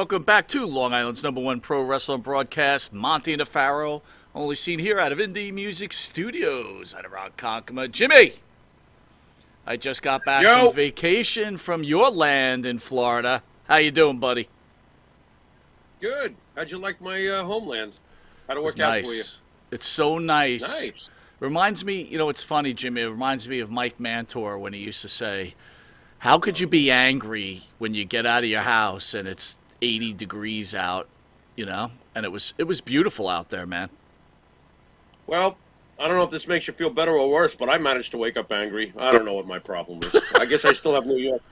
welcome back to Long Island's #1 pro wrestling broadcast, Monte The Pharaoh, only seen here out of Indie Music Studios out of Ronkonkoma. Jimmy, I just got back from vacation from your land in Florida. How you doing, buddy? Good. How'd you like my homeland? How'd it work out for you? It's so nice. Nice. Reminds me, you know, it's funny, Jimmy. It reminds me of Mike Mantor when he used to say, how could you be angry when you get out of your house and it's 80 degrees out, you know? And it was beautiful out there, man. Well, I don't know if this makes you feel better or worse, but I managed to wake up angry. I don't know what my problem is. I guess I still have New York.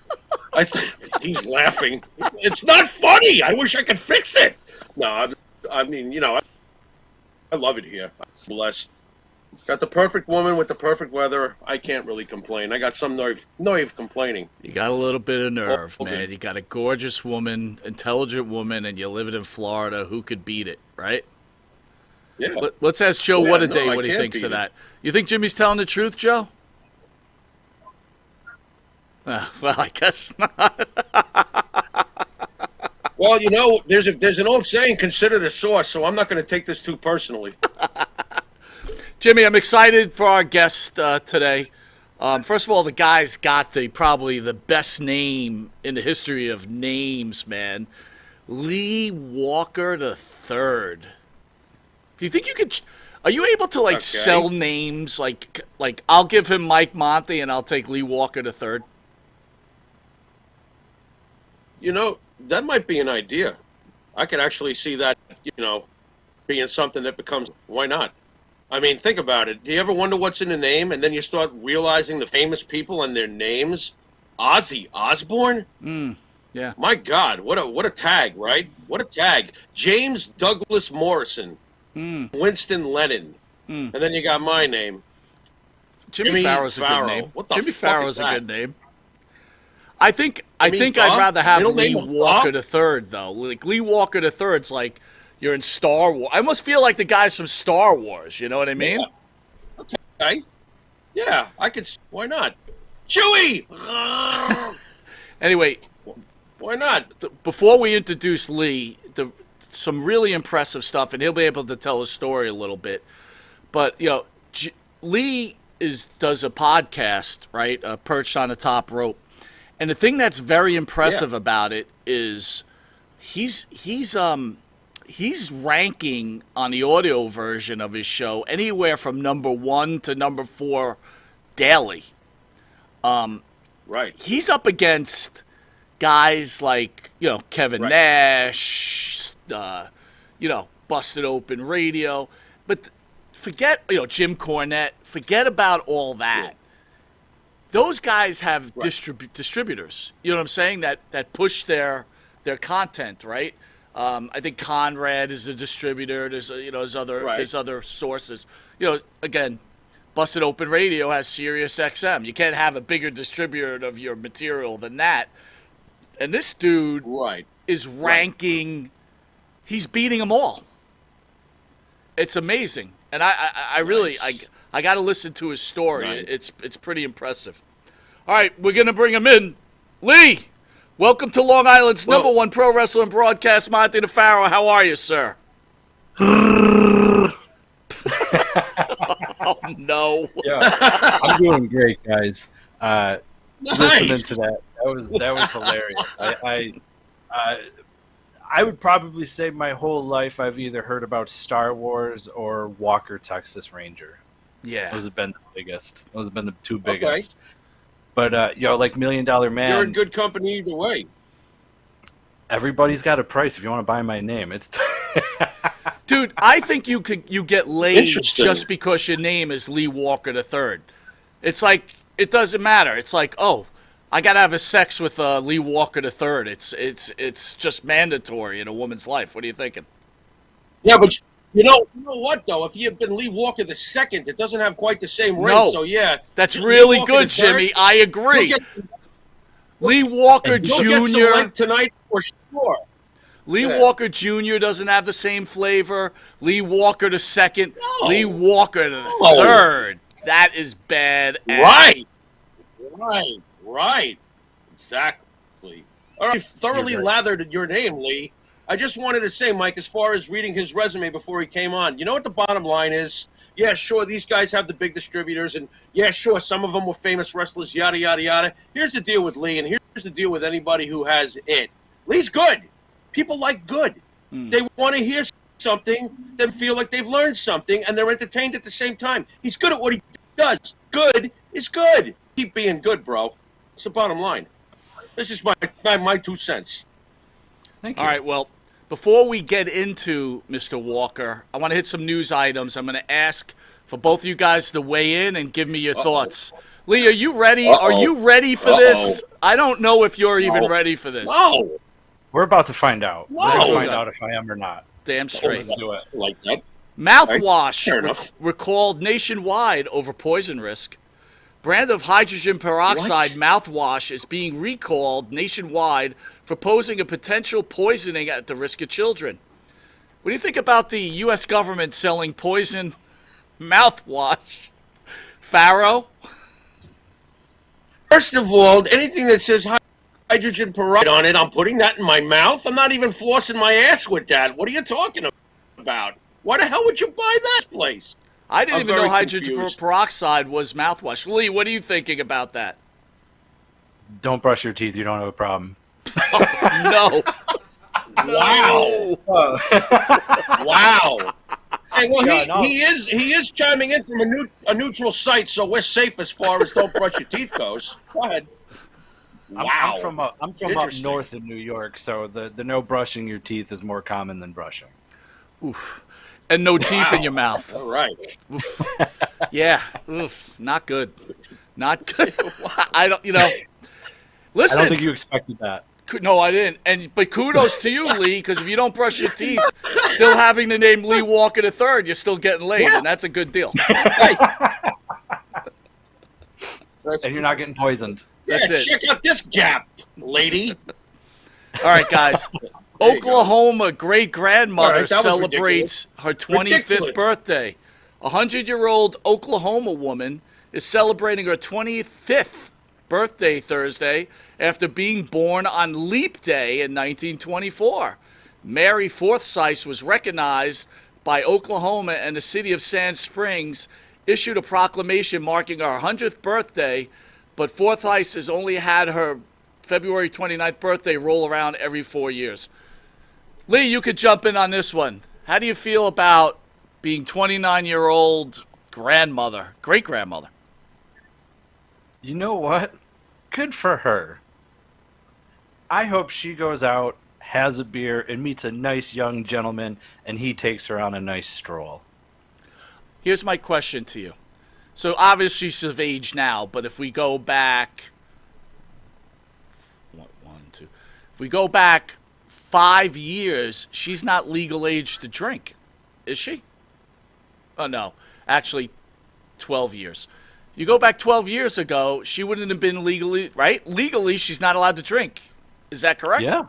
He's laughing. It's not funny. I wish I could fix it. No, I mean, you know, I love it here. I'm blessed. Got the perfect woman with the perfect weather. I can't really complain. I got some nerve complaining. You got a little bit of nerve, man. You got a gorgeous woman, intelligent woman, and you live it in Florida. Who could beat it, right? Yeah. Let's ask Joe what he thinks of that. You think Jimmy's telling the truth, Joe? Well, I guess not. Well, you know, there's an old saying, consider the source, so I'm not going to take this too personally. Jimmy, I'm excited for our guest today. First of all, the guy's got probably the best name in the history of names, man. Lee Walker III. Do you think you could? Are you able to sell names like I'll give him Mike Monty and I'll take Lee Walker III? You know, that might be an idea. I could actually see that, you know, being something that becomes, why not? I mean, think about it. Do you ever wonder what's in the name, and then you start realizing the famous people and their names? Ozzy Osbourne? Yeah. My God, what a tag, right? What a tag. James Douglas Morrison. Winston Lennon. And then you got my name. Jimmy Farrow's a good name. What the Jimmy fuck Farrow's is a that? good name. I think I'd rather have Lee Walker III, though. Like Lee Walker III's like you're in Star Wars. I almost feel like the guys from Star Wars. You know what I mean? Yeah. Okay. Yeah, I could. Why not? Chewie. Anyway, why not? Before we introduce Lee, some really impressive stuff, and he'll be able to tell his story a little bit. But you know, Lee does a podcast, right? Perched on the Top Rope, and the thing that's very impressive about it is he's ranking on the audio version of his show anywhere from #1 to #4 daily. Right. He's up against guys like, you know, Kevin Nash, you know, Busted Open Radio. But forget, you know, Jim Cornette. Forget about all that. Yeah. Those guys have distributors, you know what I'm saying, that push their content, right? I think Conrad is a distributor. There's other sources. You know, again, Busted Open Radio has Sirius XM. You can't have a bigger distributor of your material than that. And this dude is ranking. He's beating them all. It's amazing, and I really got to listen to his story. Nice. It's pretty impressive. All right, we're gonna bring him in, Lee. Welcome to Long Island's #1 pro wrestling broadcast, Monte The Pharaoh. How are you, sir? Oh, no. Yeah, I'm doing great, guys. Listening to that was hilarious. I would probably say my whole life I've either heard about Star Wars or Walker, Texas Ranger. Yeah. Those have been the biggest. Those have been the two biggest. But, you know, like $1 Million Man. You're in good company either way. Everybody's got a price if you want to buy my name. It's Dude, I think you get laid just because your name is Lee Walker III. It's like, it doesn't matter. It's like, oh, I got to have a sex with Lee Walker III. It's just mandatory in a woman's life. What are you thinking? Yeah, but you know what, though? If you've been Lee Walker II, it doesn't have quite the same ring. No, so, yeah. That's really good, Jimmy. I agree. Lee Walker Jr. You'll get some tonight for sure. Lee Walker Jr. doesn't have the same flavor. Lee Walker II. No. Lee Walker III. That is bad. Right. Exactly. All right, thoroughly lathered your name, Lee. I just wanted to say, Mike, as far as reading his resume before he came on, you know what the bottom line is? Yeah, sure, these guys have the big distributors, and yeah, sure, some of them were famous wrestlers, yada, yada, yada. Here's the deal with Lee, and here's the deal with anybody who has it. Lee's good. People like good. They want to hear something, then feel like they've learned something, and they're entertained at the same time. He's good at what he does. Good is good. Keep being good, bro. It's the bottom line. This is my 2 cents. Thank you. All right, well, before we get into Mr. Walker, I want to hit some news items. I'm going to ask for both of you guys to weigh in and give me your thoughts. Lee, are you ready? Are you ready for this? I don't know if you're even ready for this. No. We're about to find out. Whoa. Let's find out if I am or not. Damn straight. Let's do it. Like that. Mouthwash Fair enough. recalled nationwide over poison risk. Brand of hydrogen peroxide mouthwash is being recalled nationwide for posing a potential poisoning at the risk of children. What do you think about the U.S. government selling poison mouthwash? Pharaoh? First of all, anything that says hydrogen peroxide on it, I'm putting that in my mouth. I'm not even flossing my ass with that. What are you talking about? Why the hell would you buy that place? I didn't I'm even know very hydrogen confused. peroxide was mouthwash. Lee, what are you thinking about that? Don't brush your teeth. You don't have a problem. No. Wow. Wow. Hey, well, Yeah, no. he is chiming in from a neutral site, so we're safe as far as don't brush your teeth goes. Go ahead. Wow. I'm from up Interesting. north in New York, so the no brushing your teeth is more common than brushing. Oof. And no teeth in your mouth. All right. Yeah. Oof. Not good. Not good. I don't, listen. I don't think you expected that. No, I didn't. But kudos to you, Lee, because if you don't brush your teeth, still having the name Lee Walker III, you're still getting laid, and that's a good deal. Hey. And you're not getting poisoned. That's Yeah, it. check out this gap, lady. All right, guys. There you go. Oklahoma great-grandmother All right, that was celebrates her 25th Ridiculous. birthday. A 100-year-old Oklahoma woman is celebrating her 25th birthday Thursday after being born on Leap Day in 1924. Mary Forsyth was recognized by Oklahoma, and the city of Sand Springs issued a proclamation marking her 100th birthday, but Forsyth has only had her February 29th birthday roll around every 4 years. Lee, you could jump in on this one. How do you feel about being 29-year-old grandmother, great-grandmother? You know what? Good for her. I hope she goes out, has a beer, and meets a nice young gentleman, and he takes her on a nice stroll. Here's my question to you. So obviously she's of age now, but if we go back, if we go back 5 years, she's not legal age to drink, is she? Oh no, actually 12 years. You go back 12 years ago, she wouldn't have been legally, right? Legally, she's not allowed to drink. Is that correct? Yeah.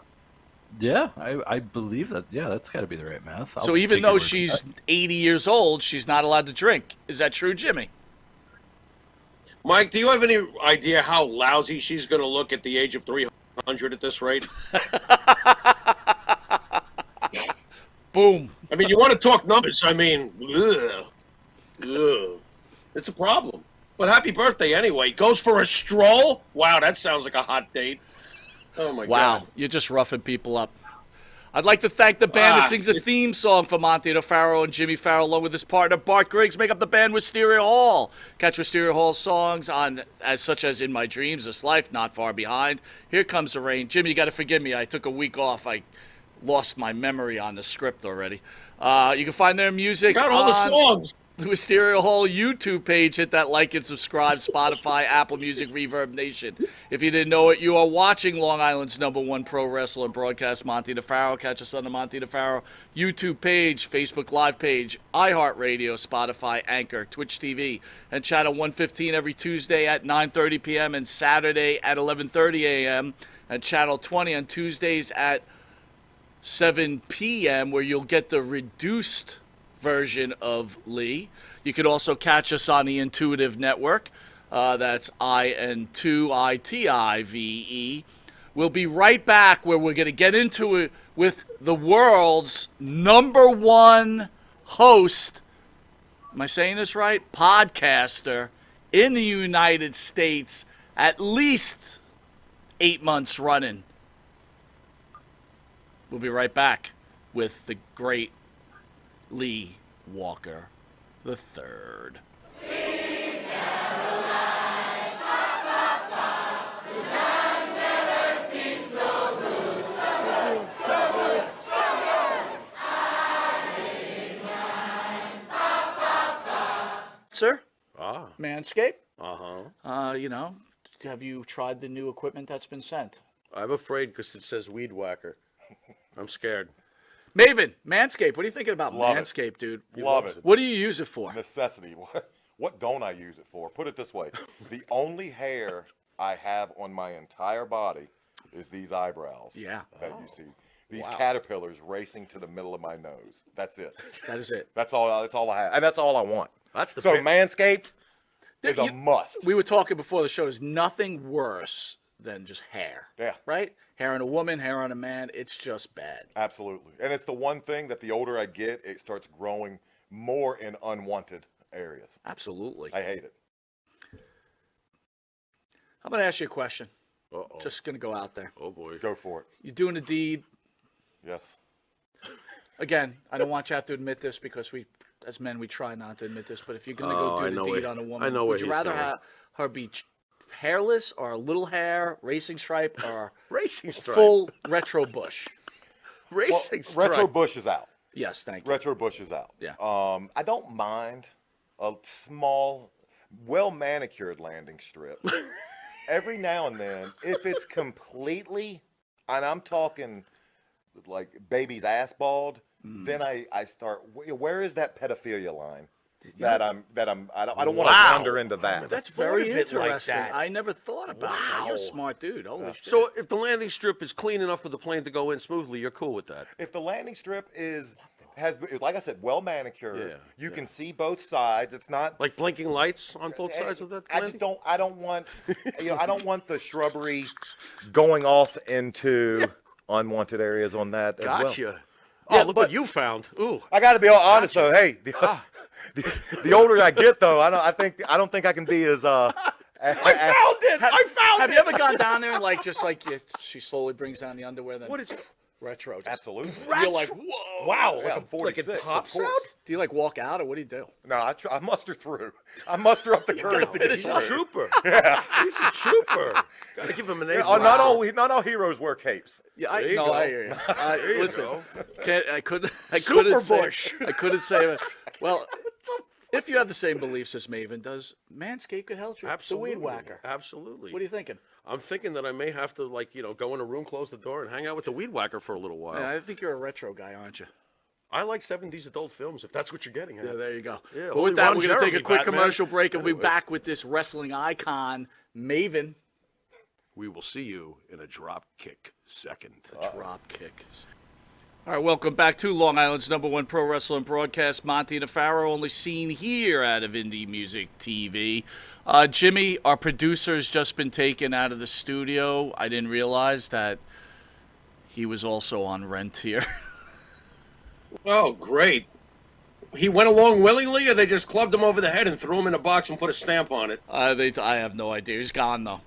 Yeah, I believe that. Yeah, that's got to be the right math. So I'll even take though your word for she's that. 80 years old, she's not allowed to drink. Is that true, Jimmy? Mike, do you have any idea how lousy she's going to look at the age of 300 at this rate? Boom. I mean, you want to talk numbers. I mean, ugh. Ugh. It's a problem. But happy birthday anyway. Goes for a stroll? Wow, that sounds like a hot date. Oh, my Wow, God. you're just roughing people up. I'd like to thank the band that sings a theme song for Monte The Pharaoh and Jimmy Farrell, along with his partner Bart Griggs. Make up the band Wisteria Hall. Catch Wisteria Hall's songs on such as In My Dreams, This Life, Not Far Behind, Here Comes the Rain. Jimmy, you got to forgive me. I took a week off. I lost my memory on the script already. You can find their music Got all the on songs. the Wisteria Hall YouTube page. Hit that like and subscribe. Spotify, Apple Music, Reverb Nation. If you didn't know it, you are watching Long Island's #1 pro wrestler and broadcast, Monte The Pharaoh. Catch us on the Monte The Pharaoh YouTube page, Facebook Live page, iHeartRadio, Spotify, Anchor, Twitch TV, and channel 115 every Tuesday at 9:30 p.m. and Saturday at 11:30 a.m. and channel 20 on Tuesdays at 7 p.m. where you'll get the reduced version of Lee. You can also catch us on the Intuitive Network. That's IN2ITIVE We'll be right back where we're going to get into it with the world's #1 host, am I saying this right? Podcaster in the United States, at least 8 months running. We'll be right back with the great Lee Walker III. Sir? Manscaping? Have you tried the new equipment that's been sent? I'm afraid because it says weed whacker. I'm scared. Maven, Manscaped, what are you thinking about Love Manscaped, dude? Love it. What do you use it for? Necessity. What don't I use it for? Put it this way. The only hair I have on my entire body is these eyebrows. Yeah. That you see. These caterpillars racing to the middle of my nose. That's it. That is it. That's all I have. And that's all I want. That's the So Manscaped is a You- must. We were talking before the show. There's nothing worse than just hair. Yeah. Right? Hair on a woman, hair on a man. It's just bad. Absolutely. And it's the one thing that the older I get, it starts growing more in unwanted areas. Absolutely. I hate it. I'm going to ask you a question. Uh-oh. Just going to go out there. Oh, boy. Go for it. You're doing a deed. Yes. Again, I don't want you to have to admit this because we, as men, we try not to admit this. But if you're going to Oh, go I do the know deed where- on a I woman, know where would you he's rather going. have her be hairless or a little hair, racing stripe, or Racing stripe. full retro bush? Racing Well, stripe. Retro Bush is out. Yes, thank you. Retro Bush is out. Yeah. I don't mind a small, well manicured landing strip. Every now and then, if it's completely, and I'm talking like baby's ass bald, then I start. Where is that pedophilia line? I don't want to Wow. wander into that. That's thought very of it like interesting. that. I never thought about that. You're a Wow. smart dude. Holy shit. So if the landing strip is clean enough for the plane to go in smoothly, you're cool with that? If the landing strip has, like I said, well manicured, Yeah, you can see both sides. It's not Like blinking lights on both sides of that I landing? just don't. I don't want. I don't want the shrubbery going off into unwanted areas on that as well. Gotcha. Yeah, Oh, look but- what you found. Ooh. I got to be all honest though. Hey, the older I get though, I don't think I can be as I found it! I found have it! you ever gone down there and she slowly brings down the underwear? Then What is retro? Just, Absolutely. You're like, whoa! Wow, Yeah, like, I'm like 46, it of pops course. out? Do you like walk out or what do you do? No, I muster through. I muster up the courage to get He's a through. trooper. He's a trooper. Gotta give him an A. Yeah, not all heroes wear capes. Yeah, There you go. I hear you. There you Listen, go. I couldn't Super say. Bush. I couldn't say. Well, if you have the same beliefs as Maven, does Manscaped could help you? Absolutely. The weed whacker. Absolutely. What are you thinking? I'm thinking that I may have to, go in a room, close the door, and hang out with the weed whacker for a little while. Yeah, I think you're a retro guy, aren't you? I like 70s adult films, if that's what you're getting at. Yeah, there you go. Yeah, But only with that, Ron we're going to take a Jeremy, quick Batman. commercial break, and we'll be Anyway. back with this wrestling icon, Maven. We will see you in a drop kick second. Drop kick. All right, welcome back to Long Island's #1 pro wrestling broadcast, Monte The Pharaoh, only seen here out of Indie Music TV. Jimmy, our producer, has just been taken out of the studio. I didn't realize that he was also on rent here. Oh, great. He went along willingly, or they just clubbed him over the head and threw him in a box and put a stamp on it? I have no idea. He's gone, though.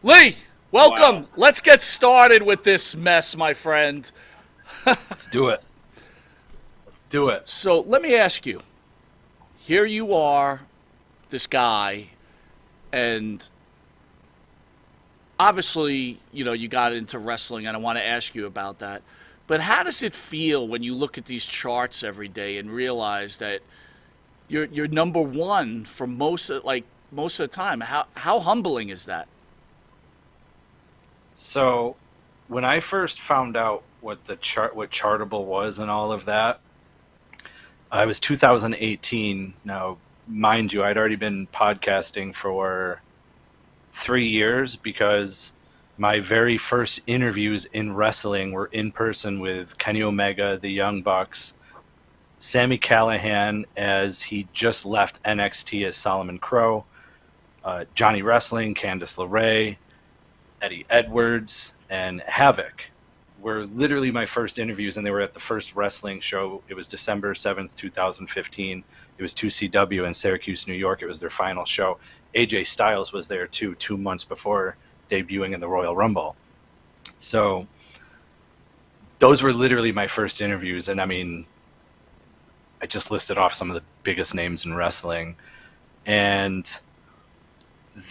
Lee, welcome. Wow. Let's get started with this mess, my friend. Let's do it. Let's do it. So let me ask you. Here you are, this guy, and obviously, you got into wrestling, and I want to ask you about that. But how does it feel when you look at these charts every day and realize that you're #1 for most of the time? How humbling is that? So, when I first found out what Chartable was and all of that, I was 2018. Now, mind you, I'd already been podcasting for 3 years because my very first interviews in wrestling were in person with Kenny Omega, the Young Bucks, Sami Callihan as he just left NXT as Solomon Crow, Johnny Wrestling, Candice LeRae, Eddie Edwards, and Havoc were literally my first interviews, and they were at the first wrestling show. It was December 7th, 2015. It was 2CW in Syracuse, New York. It was their final show. AJ Styles was there too, 2 months before debuting in the Royal Rumble. So those were literally my first interviews. And I mean, I just listed off some of the biggest names in wrestling. And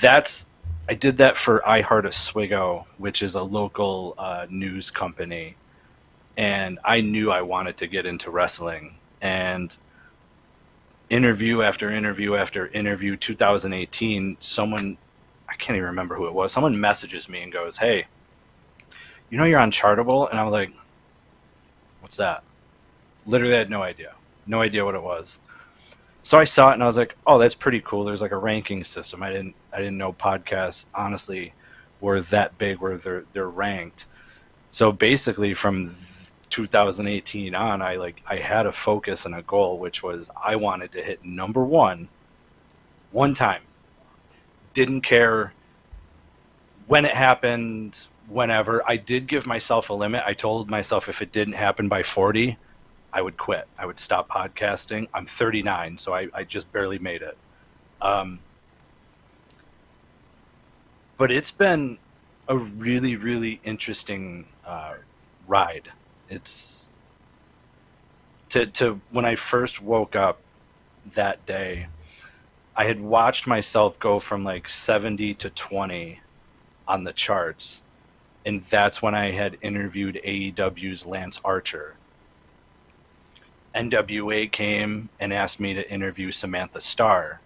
I did that for I Heart Oswego, which is a local news company. And I knew I wanted to get into wrestling. And interview after interview after interview, 2018, someone, I can't even remember who it was, someone messages me and goes, "Hey, you know you're on Chartable?" And I was like, "What's that?" Literally I had no idea what it was. So I saw it and I was like, "Oh, that's pretty cool." There's like a ranking system. I didn't know podcasts honestly were that big where they're ranked. So basically from 2018 on, I had a focus and a goal, which was I wanted to hit number one time. Didn't care when it happened, whenever. I did give myself a limit. I told myself if it didn't happen by 40, I would quit. I would stop podcasting. I'm 39, so I just barely made it. But it's been a really, really interesting ride. It's to when I first woke up that day, I had watched myself go from like 70 to 20 on the charts, and that's when I had interviewed AEW's Lance Archer. NWA came and asked me to interview Samantha Starr.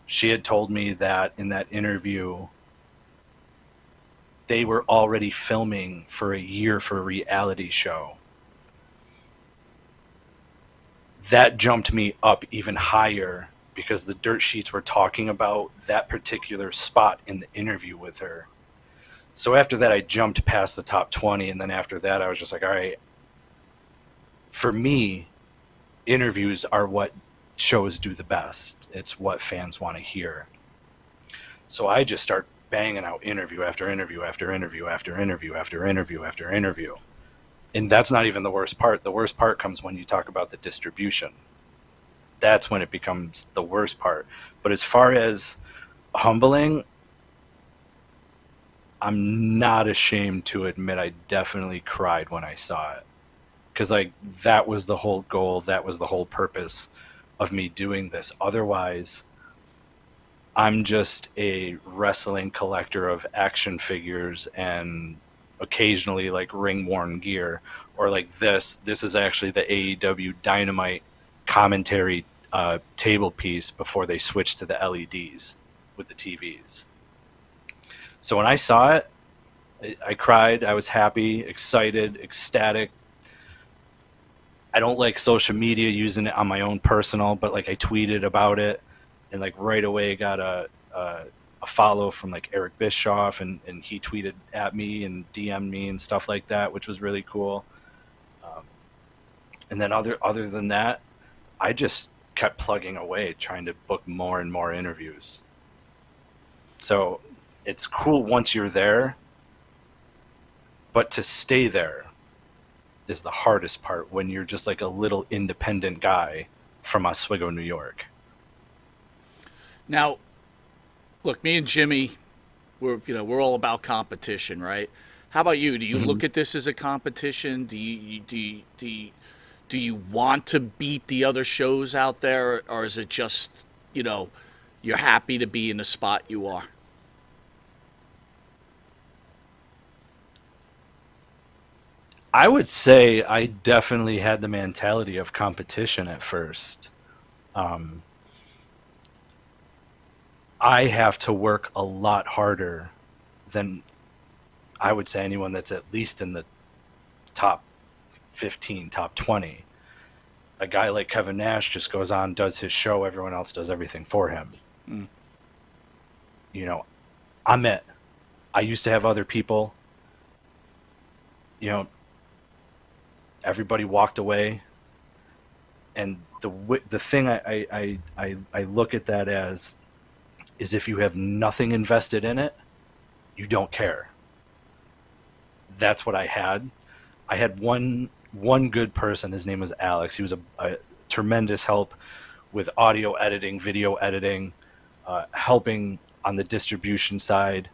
She had told me that in that interview they were already filming for a year for a reality show. That jumped me up even higher because the dirt sheets were talking about that particular spot in the interview with her. So after that, I jumped past the top 20. And then after that, I was just like, all right, for me, interviews are what shows do the best. It's what fans want to hear. So I just start banging out interview after interview after interview after interview after interview after interview. And that's not even the worst part. The worst part comes when you talk about the distribution. That's when it becomes the worst part. But as far as humbling, I'm not ashamed to admit I definitely cried when I saw it. Because like that was the whole goal. That was the whole purpose of me doing this. Otherwise, I'm just a wrestling collector of action figures and occasionally like ring-worn gear. Or like this is actually the AEW Dynamite commentary table piece before they switched to the LEDs with the TVs. So when I saw it, I cried. I was happy, excited, ecstatic. I don't like social media using it on my own personal, but like I tweeted about it and like right away got a follow from like Eric Bischoff and he tweeted at me and DM'd me and stuff like that, which was really cool. And then other than that, I just kept plugging away, trying to book more and more interviews. So it's cool once you're there, but to stay there is the hardest part when you're just like a little independent guy from Oswego, New York. Now, look, me and Jimmy, we're all about competition, right? How about you? Do you look at this as a competition? Do you want to beat the other shows out there, or is it just you're happy to be in the spot you are? I would say I definitely had the mentality of competition at first. I have to work a lot harder than I would say anyone that's at least in the top 15, top 20. A guy like Kevin Nash just goes on, does his show, everyone else does everything for him. I'm it. I used to have other people. Everybody walked away, and the thing I look at that as is if you have nothing invested in it, you don't care. That's what I had. I had one good person. His name was Alex. He was a tremendous help with audio editing, video editing, helping on the distribution side.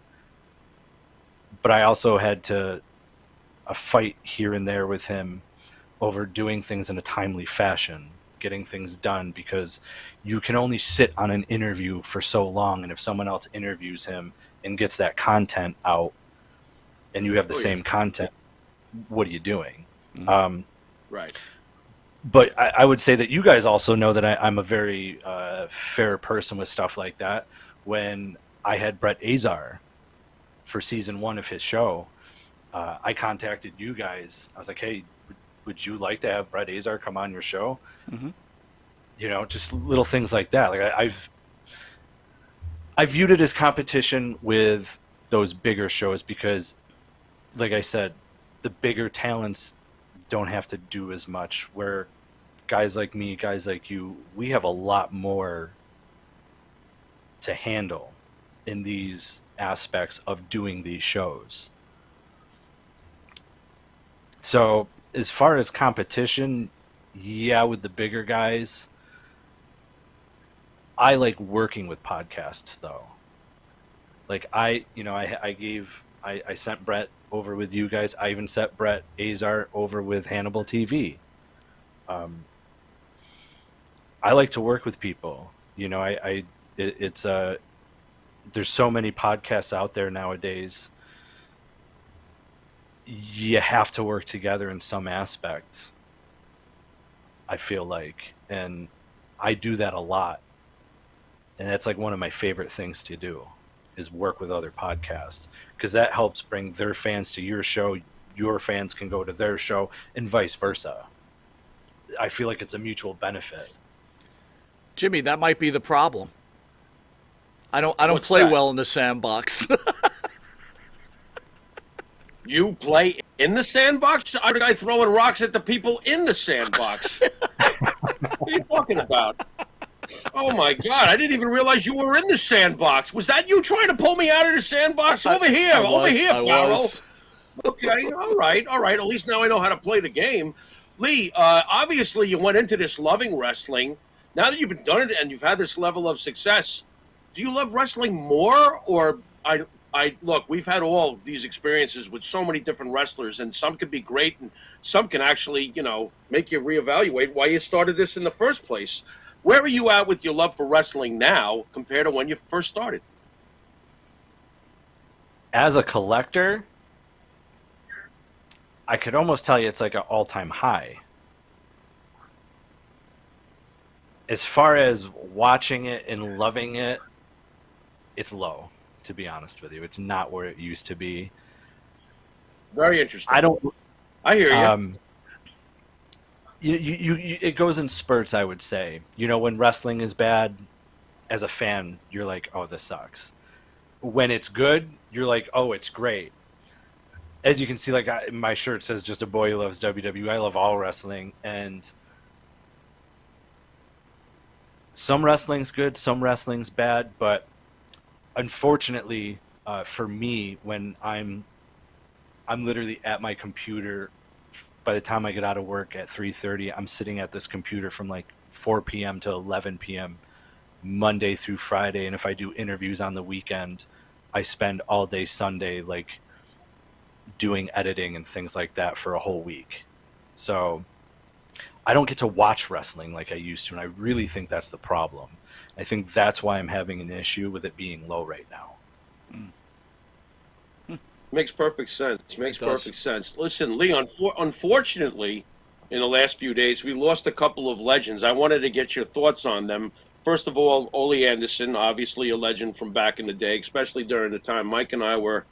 But I also had a fight here and there with him over doing things in a timely fashion, getting things done, because you can only sit on an interview for so long, and if someone else interviews him and gets that content out and you have the same content, what are you doing? Right. But I would say that you guys also know that I'm a very fair person with stuff like that. When I had Brett Azar for season 1 of his show, I contacted you guys. I was like, hey, would you like to have Brett Azar come on your show? Mm-hmm. You know, just little things like that. Like I viewed it as competition with those bigger shows because, like I said, the bigger talents don't have to do as much, where guys like me, guys like you, we have a lot more to handle in these aspects of doing these shows. So as far as competition, yeah, with the bigger guys, I like working with podcasts though. Like I sent Brett over with you guys. I even sent Brett Azar over with Hannibal TV. I like to work with people. You know, there's so many podcasts out there nowadays. You have to work together in some aspect, I feel like. And I do that a lot. And that's like one of my favorite things to do, is work with other podcasts, because that helps bring their fans to your show. Your fans can go to their show and vice versa. I feel like it's a mutual benefit. Jimmy, that might be the problem. I don't What's play that? well in the sandbox. You play in the sandbox? I'm the guy throwing rocks at the people in the sandbox. What are you talking about? Oh my God! I didn't even realize you were in the sandbox. Was that you trying to pull me out of the sandbox? Over here, Pharaoh. Okay, all right. At least now I know how to play the game. Lee, obviously you went into this loving wrestling. Now that you've done it and you've had this level of success, do you love wrestling more? Or look, we've had all these experiences with so many different wrestlers, and some could be great, and some can actually, make you reevaluate why you started this in the first place. Where are you at with your love for wrestling now compared to when you first started? As a collector, I could almost tell you it's like an all-time high. As far as watching it and loving it, it's low, to be honest with you. It's not where it used to be. Very interesting. I hear you. It goes in spurts, I would say. When wrestling is bad, as a fan, you're like, oh, this sucks. When it's good, you're like, oh, it's great. As you can see, like my shirt says, just a boy who loves WWE. I love all wrestling, and some wrestling's good, some wrestling's bad, but unfortunately, for me, when I'm literally at my computer, by the time I get out of work at 3:30, I'm sitting at this computer from like 4 p.m. to 11 p.m. Monday through Friday, and if I do interviews on the weekend, I spend all day Sunday like doing editing and things like that for a whole week. So I don't get to watch wrestling like I used to, and I really think that's the problem. I think that's why I'm having an issue with it being low right now. Makes perfect sense. Perfect sense. Listen, Lee, unfortunately, in the last few days, we lost a couple of legends. I wanted to get your thoughts on them. First of all, Ole Anderson, obviously a legend from back in the day, especially during the time Mike and I were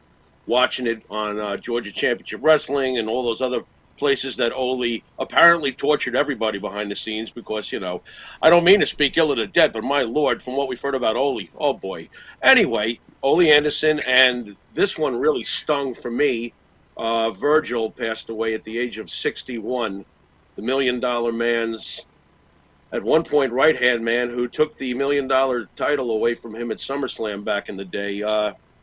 watching it on Georgia Championship Wrestling and all those other places that Ole apparently tortured everybody behind the scenes because, I don't mean to speak ill of the dead, but my Lord, from what we've heard about Ole, oh boy. Anyway, Ole Anderson, and this one really stung for me. Virgil passed away at the age of 61, the $1 Million Man's, at one point, right-hand man who took the $1 Million title away from him at SummerSlam back in the day.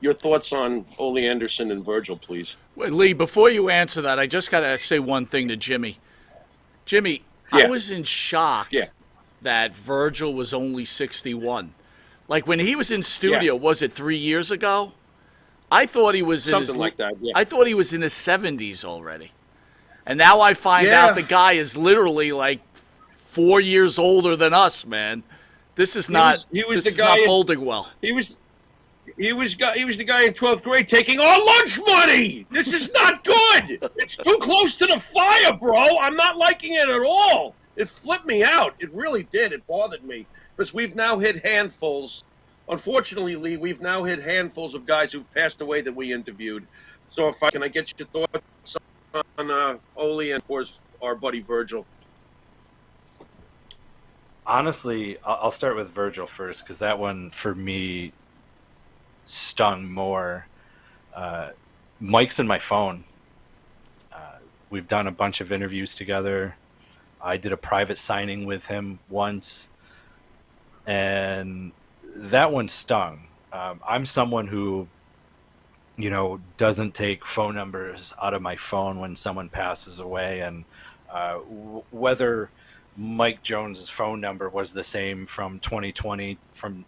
your thoughts on Ole Anderson and Virgil, please. Wait, Lee, before you answer that, I just got to say one thing to Jimmy. Jimmy, I Yeah. was in shock Yeah. that Virgil was only 61. Like when he was in studio, was it 3 years ago? I thought he was in Something like that, yeah. I thought he was in his 70s already. And now I find out the guy is literally like 4 years older than us, man. This is not boding well. He was the guy in 12th grade taking our lunch money. This is not good. It's too close to the fire, bro. I'm not liking it at all. It flipped me out. It really did. It bothered me because we've now hit handfuls. Unfortunately, Lee, we've now hit handfuls of guys who've passed away that we interviewed. So can I get your thoughts on Ole and, of course, our buddy Virgil? Honestly, I'll start with Virgil first because that one, for me, stung more. Mike's in my phone. We've done a bunch of interviews together. I did a private signing with him once, and that one stung. I'm someone who, doesn't take phone numbers out of my phone when someone passes away, and whether Mike Jones's phone number was the same from 2020 from,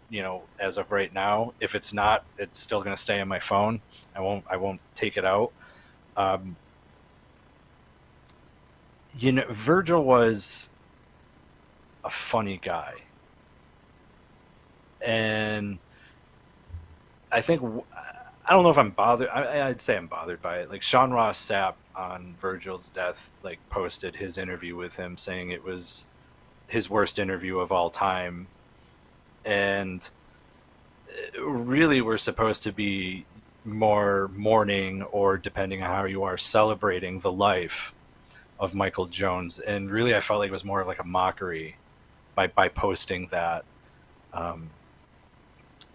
as of right now. If it's not, it's still going to stay on my phone. I won't take it out. Virgil was a funny guy. And I don't know if I'm bothered. I'd say I'm bothered by it. Like Sean Ross Sapp on Virgil's death, posted his interview with him saying it was his worst interview of all time. And really we're supposed to be more mourning, or depending on how you are, celebrating the life of Michael Jones. And really I felt like it was more of like a mockery by posting that.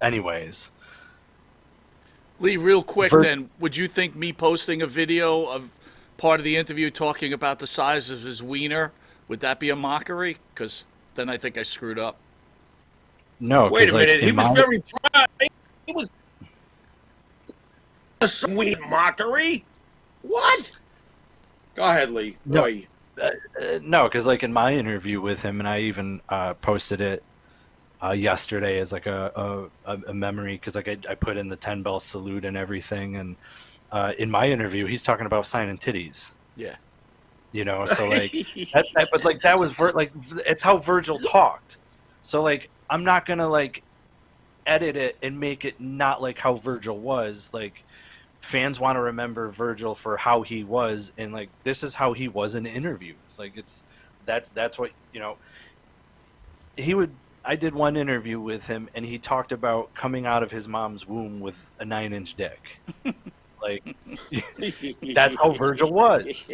Anyways, Lee, real quick then, would you think me posting a video of part of the interview talking about the size of his wiener, would that be a mockery? Because then I think I screwed up. No. Wait a minute. He was very proud. It was a sweet mockery. What? Go ahead, Lee. No, because in my interview with him, and I even posted it yesterday as a memory, because I put in the 10 bell salute and everything, and in my interview he's talking about signing titties. Yeah. So but that was it's how Virgil talked. So I'm not gonna edit it and make it not like how Virgil was. Fans want to remember Virgil for how he was, and this is how he was in interviews. That's what he would. I did one interview with him, and he talked about coming out of his mom's womb with a 9-inch dick. That's how Virgil was,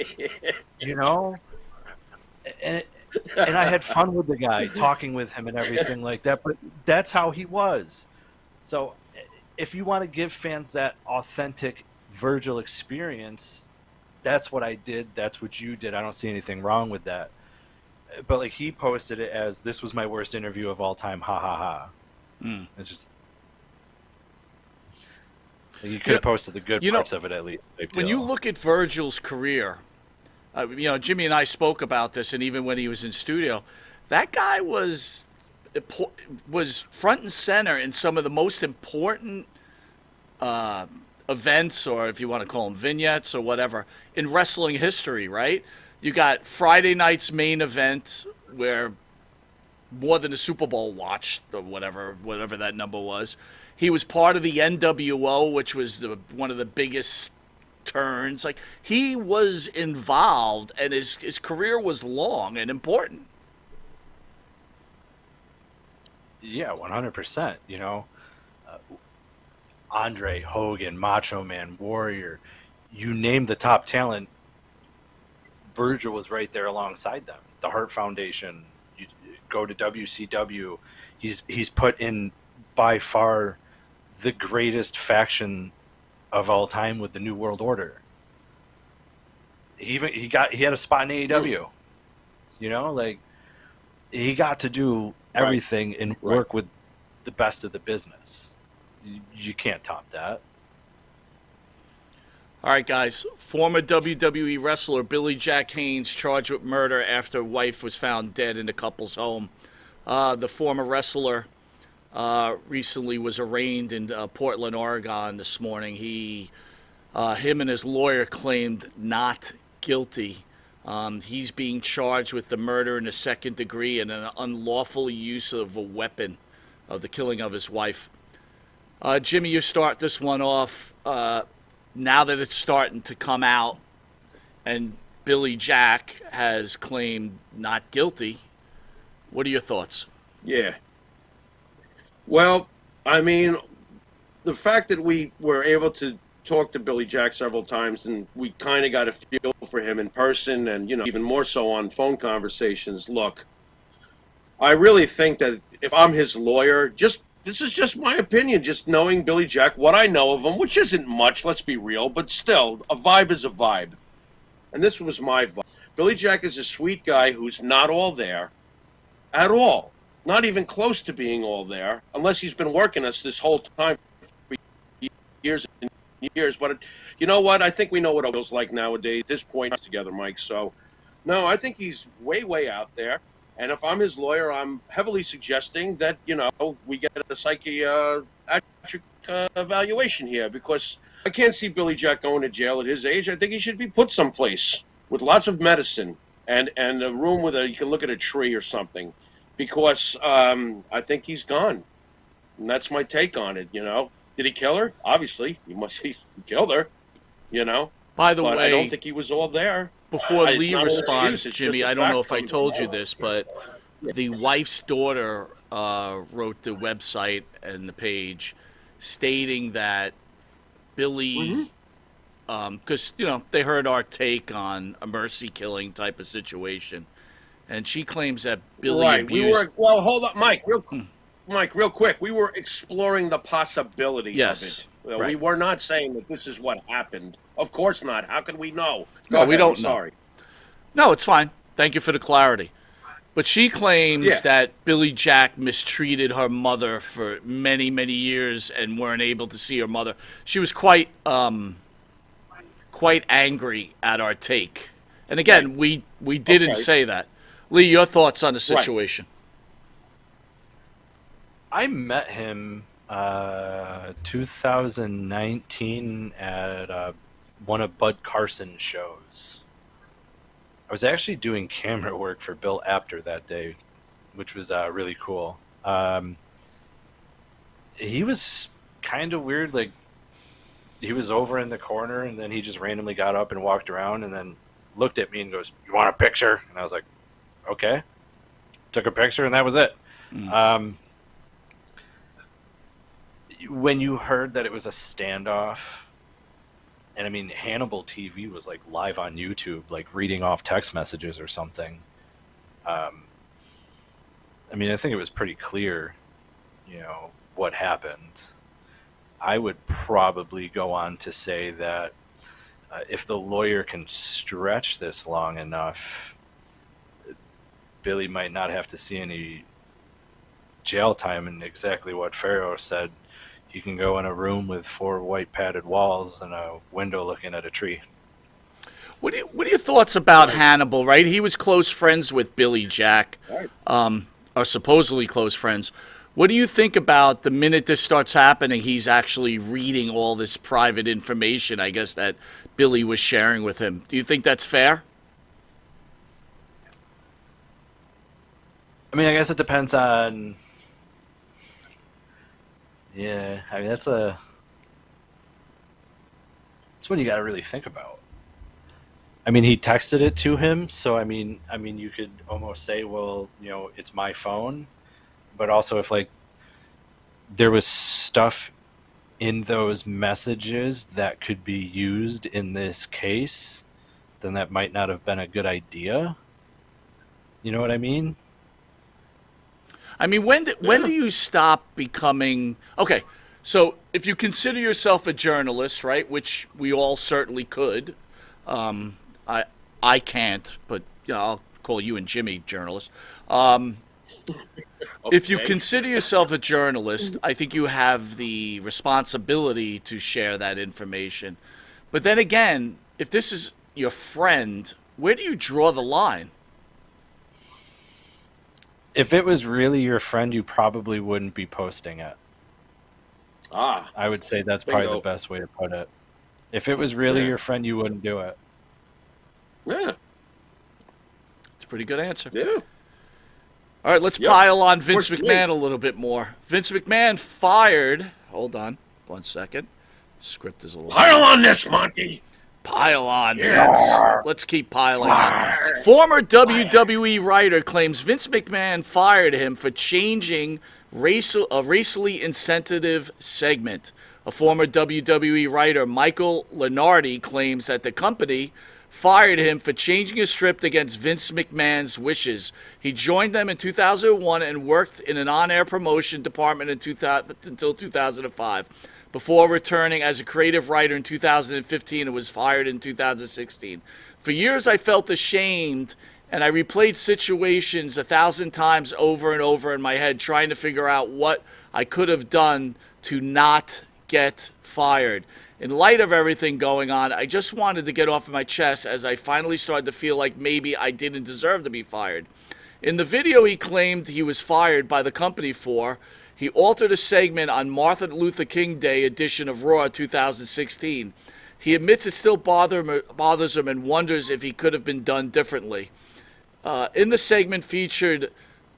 And I had fun with the guy, talking with him and everything like that. But that's how he was. So, if you want to give fans that authentic Virgil experience, that's what I did. That's what you did. I don't see anything wrong with that. But he posted it as, this was my worst interview of all time, ha ha ha. It's just, you could have posted the good parts of it at least. When you look at Virgil's career, Jimmy and I spoke about this, and even when he was in studio, that guy was front and center in some of the most important events, or if you want to call them vignettes or whatever, in wrestling history, right? You got Friday night's main event, where more than a Super Bowl watched, or whatever that number was. He was part of the NWO, which was one of the biggest turns. He was involved, and his career was long and important. Yeah, 100%. Andre, Hogan, Macho Man, Warrior, you name the top talent, Virgil was right there alongside them. The Hart Foundation, you go to WCW, he's put in by far the greatest faction of all time with the New World Order. He had a spot in AEW. He got to do everything and work with the best of the business. You can't top that. All right, guys. Former WWE wrestler Billy Jack Haynes charged with murder after wife was found dead in the couple's home. The former wrestler recently was arraigned in Portland, Oregon this morning. Him and his lawyer claimed not guilty. He's being charged with the murder in the second degree and an unlawful use of a weapon of the killing of his wife. Jimmy, you start this one off. Now that it's starting to come out and Billy Jack has claimed not guilty, what are your thoughts? Yeah. Well, I mean, the fact that we were able to talk to Billy Jack several times and we kind of got a feel for him in person and, even more so on phone conversations. Look, I really think that if I'm his lawyer, this is just my opinion, just knowing Billy Jack, what I know of him, which isn't much, let's be real, but still, a vibe is a vibe. And this was my vibe. Billy Jack is a sweet guy who's not all there at all. Not even close to being all there, unless he's been working us this whole time for years and years. But you know what? I think we know what it feels like nowadays. At this point together, Mike. So, no, I think he's way, way out there. And if I'm his lawyer, I'm heavily suggesting that, we get a psychiatric evaluation here, because I can't see Billy Jack going to jail at his age. I think he should be put someplace with lots of medicine and a room with you can look at a tree or something, because I think he's gone. And that's my take on it, Did he kill her? Obviously. He killed her, By the but way, I don't think he was all there. before It's Lee not an responds, excuse, it's Jimmy, just a I don't know fact if I from told the you this, but the wife's daughter wrote the website and the page stating that Billy, because, they heard our take on a mercy killing type of situation, and she claims that Billy abused... Well, hold up, Mike, real quick. We were exploring the possibility of it. Well, right. We were not saying that this is what happened. Of course not. How could we know? No, we don't know. Sorry. No, it's fine. Thank you for the clarity. But she claims that Billy Jack mistreated her mother for many, many years and weren't able to see her mother. She was quite angry at our take. And again, we didn't say that. Lee, your thoughts on the situation? I met him 2019 at one of Bud Carson's shows. I was actually doing camera work for Bill Apter that day, which was really cool. He was kind of weird. Like, he was over in the corner, and then he just randomly got up and walked around and then looked at me and goes, "You want a picture?" And I was like, "Okay." Took a picture, and that was it. When you heard that it was a standoff, and I mean, Hannibal TV was like live on YouTube, like reading off text messages or something. I mean, I think it was pretty clear, what happened. I would probably go on to say that if the lawyer can stretch this long enough, Billy might not have to see any jail time, and exactly what Pharaoh said. You can go in a room with 4 white padded walls and a window looking at a tree. What are your thoughts about Hannibal, right? He was close friends with Billy Jack, or supposedly close friends. What do you think about the minute this starts happening, he's actually reading all this private information, I guess, that Billy was sharing with him? Do you think that's fair? I mean, I guess it depends on... Yeah, I mean, that's what you got to really think about. I mean, he texted it to him, so I mean, you could almost say, well, it's my phone, but also if like there was stuff in those messages that could be used in this case, then that might not have been a good idea. You know what I mean? I mean, when do you stop becoming... Okay, so if you consider yourself a journalist, right, which we all certainly could. I can't, but I'll call you and Jimmy journalists. If you consider yourself a journalist, I think you have the responsibility to share that information. But then again, if this is your friend, where do you draw the line? If it was really your friend, you probably wouldn't be posting it. I would say that's probably Bingo. the best way to put it. If it was really your friend, you wouldn't do it. Yeah. It's a pretty good answer. Yeah. All right, let's pile on Vince McMahon a little bit more. Vince McMahon fired. Hold on 1 second. Script is a little. Pile on this, Monty. Pile on, Vince. Let's keep piling on. Former WWE writer claims Vince McMahon fired him for changing a racially insensitive segment. A former WWE writer, Michael Lenardi, claims that the company fired him for changing a script against Vince McMahon's wishes. He joined them in 2001 and worked in an on-air promotion department until 2005. Before returning as a creative writer in 2015 and was fired in 2016. For years, I felt ashamed, and I replayed situations 1,000 times over and over in my head, trying to figure out what I could have done to not get fired. In light of everything going on, I just wanted to get off of my chest as I finally started to feel like maybe I didn't deserve to be fired. In the video he claimed he was fired by the company for, he altered a segment on Martin Luther King Day edition of Raw 2016. He admits it still bothers him and wonders if he could have been done differently. In the segment featured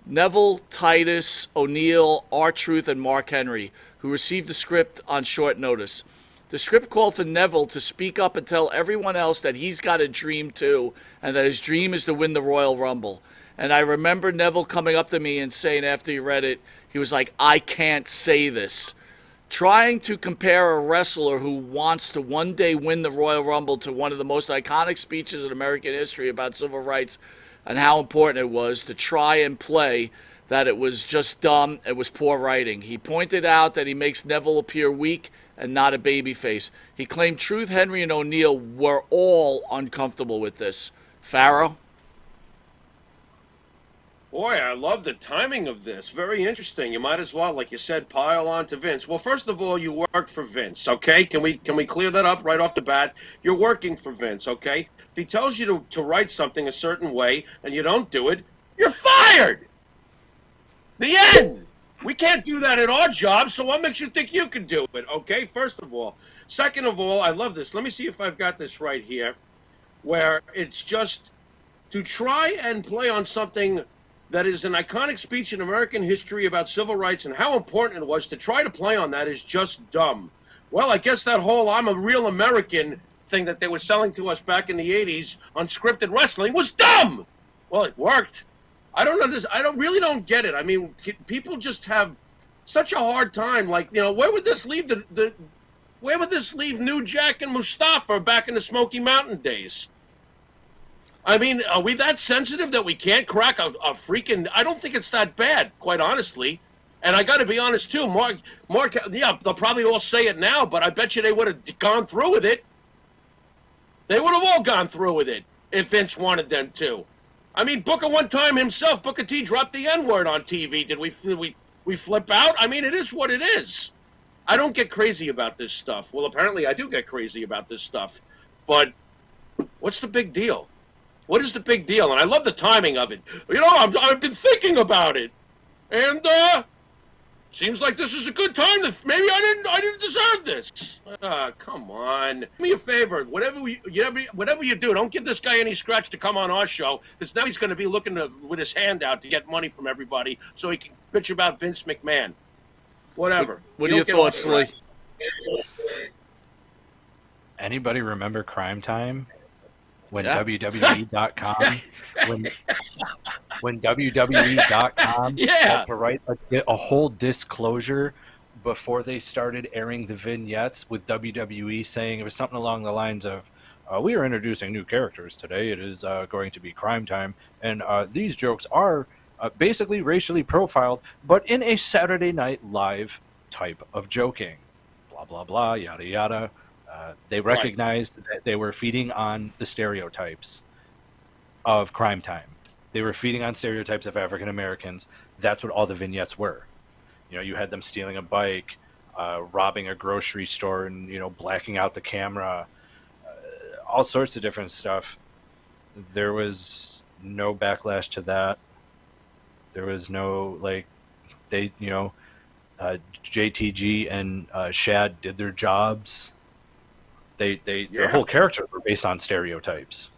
Neville, Titus, O'Neil, R-Truth, and Mark Henry, who received the script on short notice. The script called for Neville to speak up and tell everyone else that he's got a dream too, and that his dream is to win the Royal Rumble. And I remember Neville coming up to me and saying after he read it, he was like, I can't say this. Trying to compare a wrestler who wants to one day win the Royal Rumble to one of the most iconic speeches in American history about civil rights and how important it was to try and play that it was just dumb, it was poor writing. He pointed out that he makes Neville appear weak and not a babyface. He claimed Truth, Henry, and O'Neil were all uncomfortable with this. Pharaoh? Boy, I love the timing of this. Very interesting. You might as well, like you said, pile on to Vince. Well, first of all, you work for Vince, okay? Can we clear that up right off the bat? You're working for Vince, okay? If he tells you to write something a certain way and you don't do it, you're fired! The end! We can't do that at our job, so what makes you think you can do it, okay? First of all. Second of all, I love this. Let me see if I've got this right here, where it's just to try and play on something that is an iconic speech in American history about civil rights and how important it was. To try to play on that is just dumb. Well, I guess that whole I'm a real American thing that they were selling to us back in the 80s, unscripted wrestling, was dumb. Well, it worked. I don't understand. I really don't get it. I mean, people just have such a hard time. Like, you know, where would this leave where would this leave New Jack and Mustafa back in the Smoky Mountain days? I mean, are we that sensitive that we can't crack a freaking... I don't think it's that bad, quite honestly. And I got to be honest, too. Mark, yeah, they'll probably all say it now, but I bet you they would have gone through with it. They would have all gone through with it if Vince wanted them to. I mean, Booker one time himself, Booker T dropped the N-word on TV. Did we flip out? I mean, it is what it is. I don't get crazy about this stuff. Well, apparently I do get crazy about this stuff. But what's the big deal? What is the big deal? And I love the timing of it. You know, I've been thinking about it, and seems like this is a good time. That maybe I didn't deserve this. Come on, do me a favor. Whatever you do, don't give this guy any scratch to come on our show, because now he's going to be looking with his hand out to get money from everybody, so he can bitch about Vince McMahon. Whatever. What are your thoughts, Lee? Anybody remember Crime Time? When Yeah. WWE.com when WWE.com Yeah. had to write a whole disclosure before they started airing the vignettes with WWE, saying it was something along the lines of, we are introducing new characters today. It is going to be Crime Time, and these jokes are basically racially profiled, but in a Saturday Night Live type of joking. Blah, blah, blah, yada, yada. They recognized that they were feeding on the stereotypes of Crime Time. They were feeding on stereotypes of African Americans. That's what all the vignettes were. You know, you had them stealing a bike, robbing a grocery store, and, you know, blacking out the camera, all sorts of different stuff. There was no backlash to that. There was no, like, they, JTG and Shad did their jobs. Their whole characters were based on stereotypes.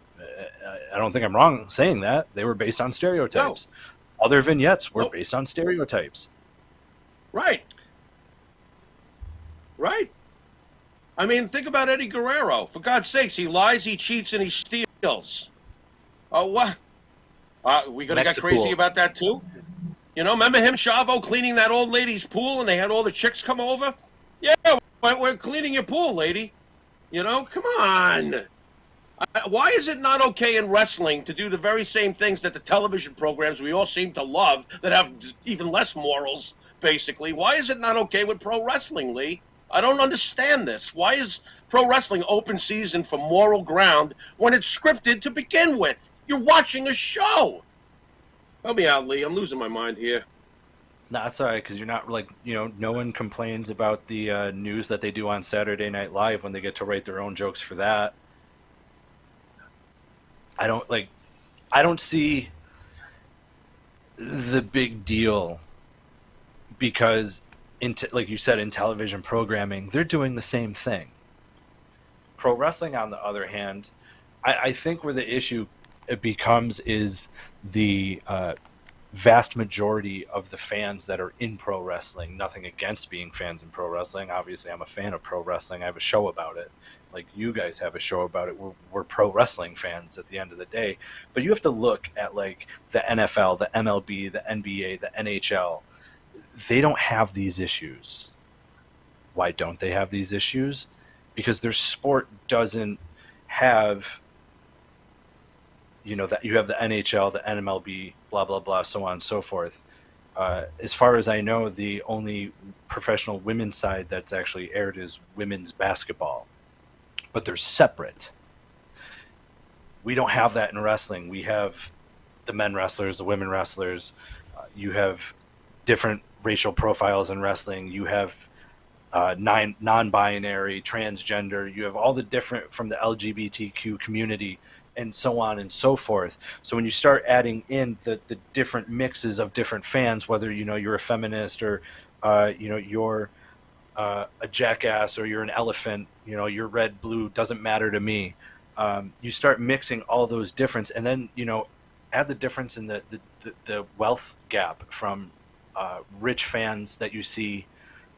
I don't think I'm wrong saying that. They were based on stereotypes. No. Other vignettes were based on stereotypes. Right. Right. I mean, think about Eddie Guerrero. For God's sakes, he lies, he cheats, and he steals. Oh, what? We gonna get crazy about that too? You know, remember him, Chavo, cleaning that old lady's pool, and they had all the chicks come over? Yeah, we're cleaning your pool, lady. You know, come on. Why is it not okay in wrestling to do the very same things that the television programs we all seem to love that have even less morals, basically? Why is it not okay with pro wrestling, Lee? I don't understand this. Why is pro wrestling open season for moral ground when it's scripted to begin with? You're watching a show. Help me out, Lee. I'm losing my mind here. No, that's all right, because you're not, like, no one complains about the news that they do on Saturday Night Live when they get to write their own jokes for that. I don't see the big deal because, like you said, in television programming, they're doing the same thing. Pro wrestling, on the other hand, I think where the issue it becomes is the vast majority of the fans that are in pro wrestling. Nothing against being fans in pro wrestling. Obviously, I'm a fan of pro wrestling. I have a show about it. Like you guys have a show about it. We're pro wrestling fans at the end of the day. But you have to look at, like, the NFL, the MLB, the NBA, the NHL. They don't have these issues. Why don't they have these issues? Because their sport doesn't have, that you have the NHL, the MLB, blah, blah, blah, so on and so forth. As far as I know, the only professional women's side that's actually aired is women's basketball. But they're separate. We don't have that in wrestling. We have the men wrestlers, the women wrestlers. You have different racial profiles in wrestling. You have non-binary, transgender. You have all the different from the LGBTQ community and so on and so forth. So when you start adding in the different mixes of different fans, whether you're a feminist or you're a jackass or you're an elephant, you're red, blue, doesn't matter to me. You start mixing all those difference, and then add the difference in the wealth gap from rich fans that you see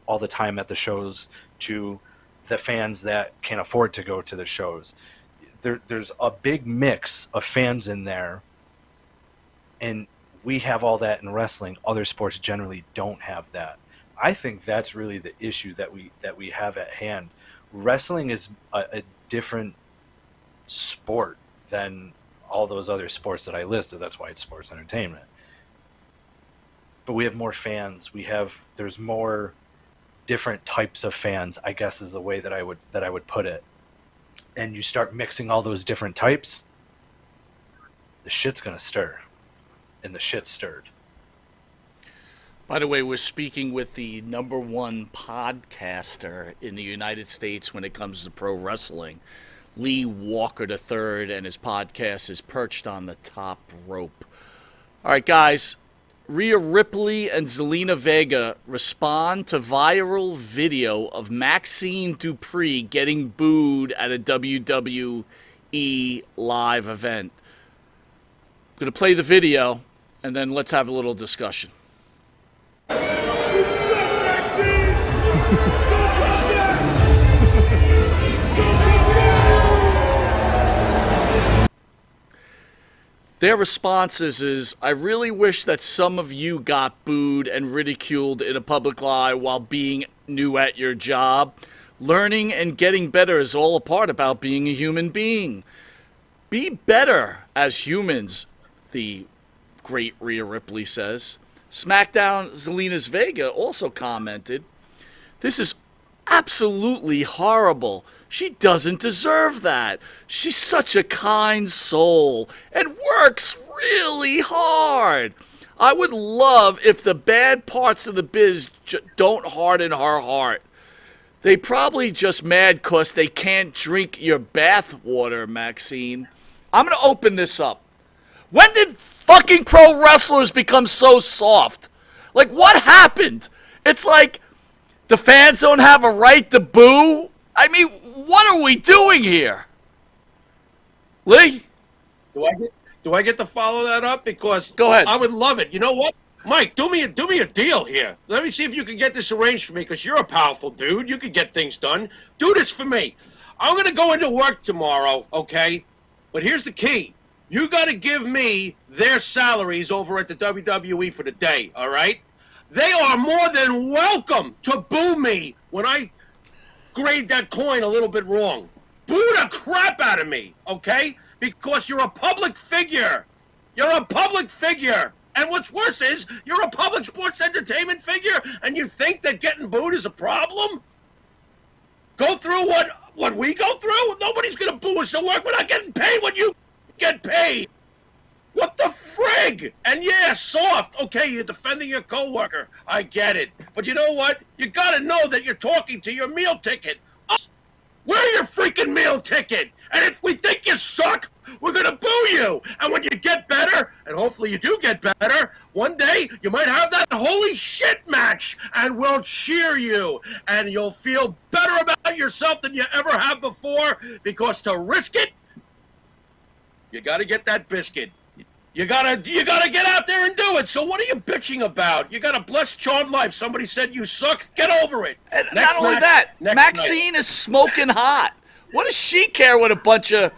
all the time at the shows to the fans that can afford to go to the shows. There's a big mix of fans in there, and we have all that in wrestling. Other sports generally don't have that. I think that's really the issue that we have at hand. Wrestling is a different sport than all those other sports that I listed. That's why it's sports entertainment. But we have more fans. There's more different types of fans, I guess, is the way that I would put it. And you start mixing all those different types, the shit's gonna stir, and the shit stirred. By the way, we're speaking with the #1 podcaster in the United States when it comes to pro wrestling, Lee Walker III, and his podcast is Perched on the Top Rope. All right, guys. Rhea Ripley and Zelina Vega respond to viral video of Maxine Dupri getting booed at a WWE live event. I'm going to play the video, and then let's have a little discussion. Their responses is, I really wish that some of you got booed and ridiculed in a public lie while being new at your job. Learning and getting better is all a part about being a human being. Be better as humans, the great Rhea Ripley says. SmackDown Zelina Vega also commented, this is absolutely horrible. She doesn't deserve that. She's such a kind soul and works really hard. I would love if the bad parts of the biz don't harden her heart. They probably just mad because they can't drink your bath water, Maxine. I'm going to open this up. When did fucking pro wrestlers become so soft? Like, what happened? It's like the fans don't have a right to boo? I mean, what are we doing here? Lee? Do I get to follow that up? Because Go ahead. I would love it. You know what? Mike, do me a deal here. Let me see if you can get this arranged for me, because you're a powerful dude. You can get things done. Do this for me. I'm going to go into work tomorrow, okay? But here's the key. You got to give me their salaries over at the WWE for the day, all right? They are more than welcome to boo me when I grade that coin a little bit wrong. Boo the crap out of me, okay? Because you're a public figure. You're a public figure. And what's worse is, you're a public sports entertainment figure, and you think that getting booed is a problem? Go through what we go through? Nobody's going to boo us at work. We're not getting paid when you get paid. What the frig? And yeah, soft. Okay, you're defending your coworker. I get it. But you know what? You got to know that you're talking to your meal ticket. We're your freaking meal ticket. And if we think you suck, we're going to boo you. And when you get better, and hopefully you do get better, one day you might have that holy shit match, and we'll cheer you. And you'll feel better about yourself than you ever have before, because to risk it, you got to get that biscuit. You gotta get out there and do it. So what are you bitching about? You got a blessed, charmed life. Somebody said you suck. Get over it. And not only that, Maxine is smoking hot. What does she care what a bunch of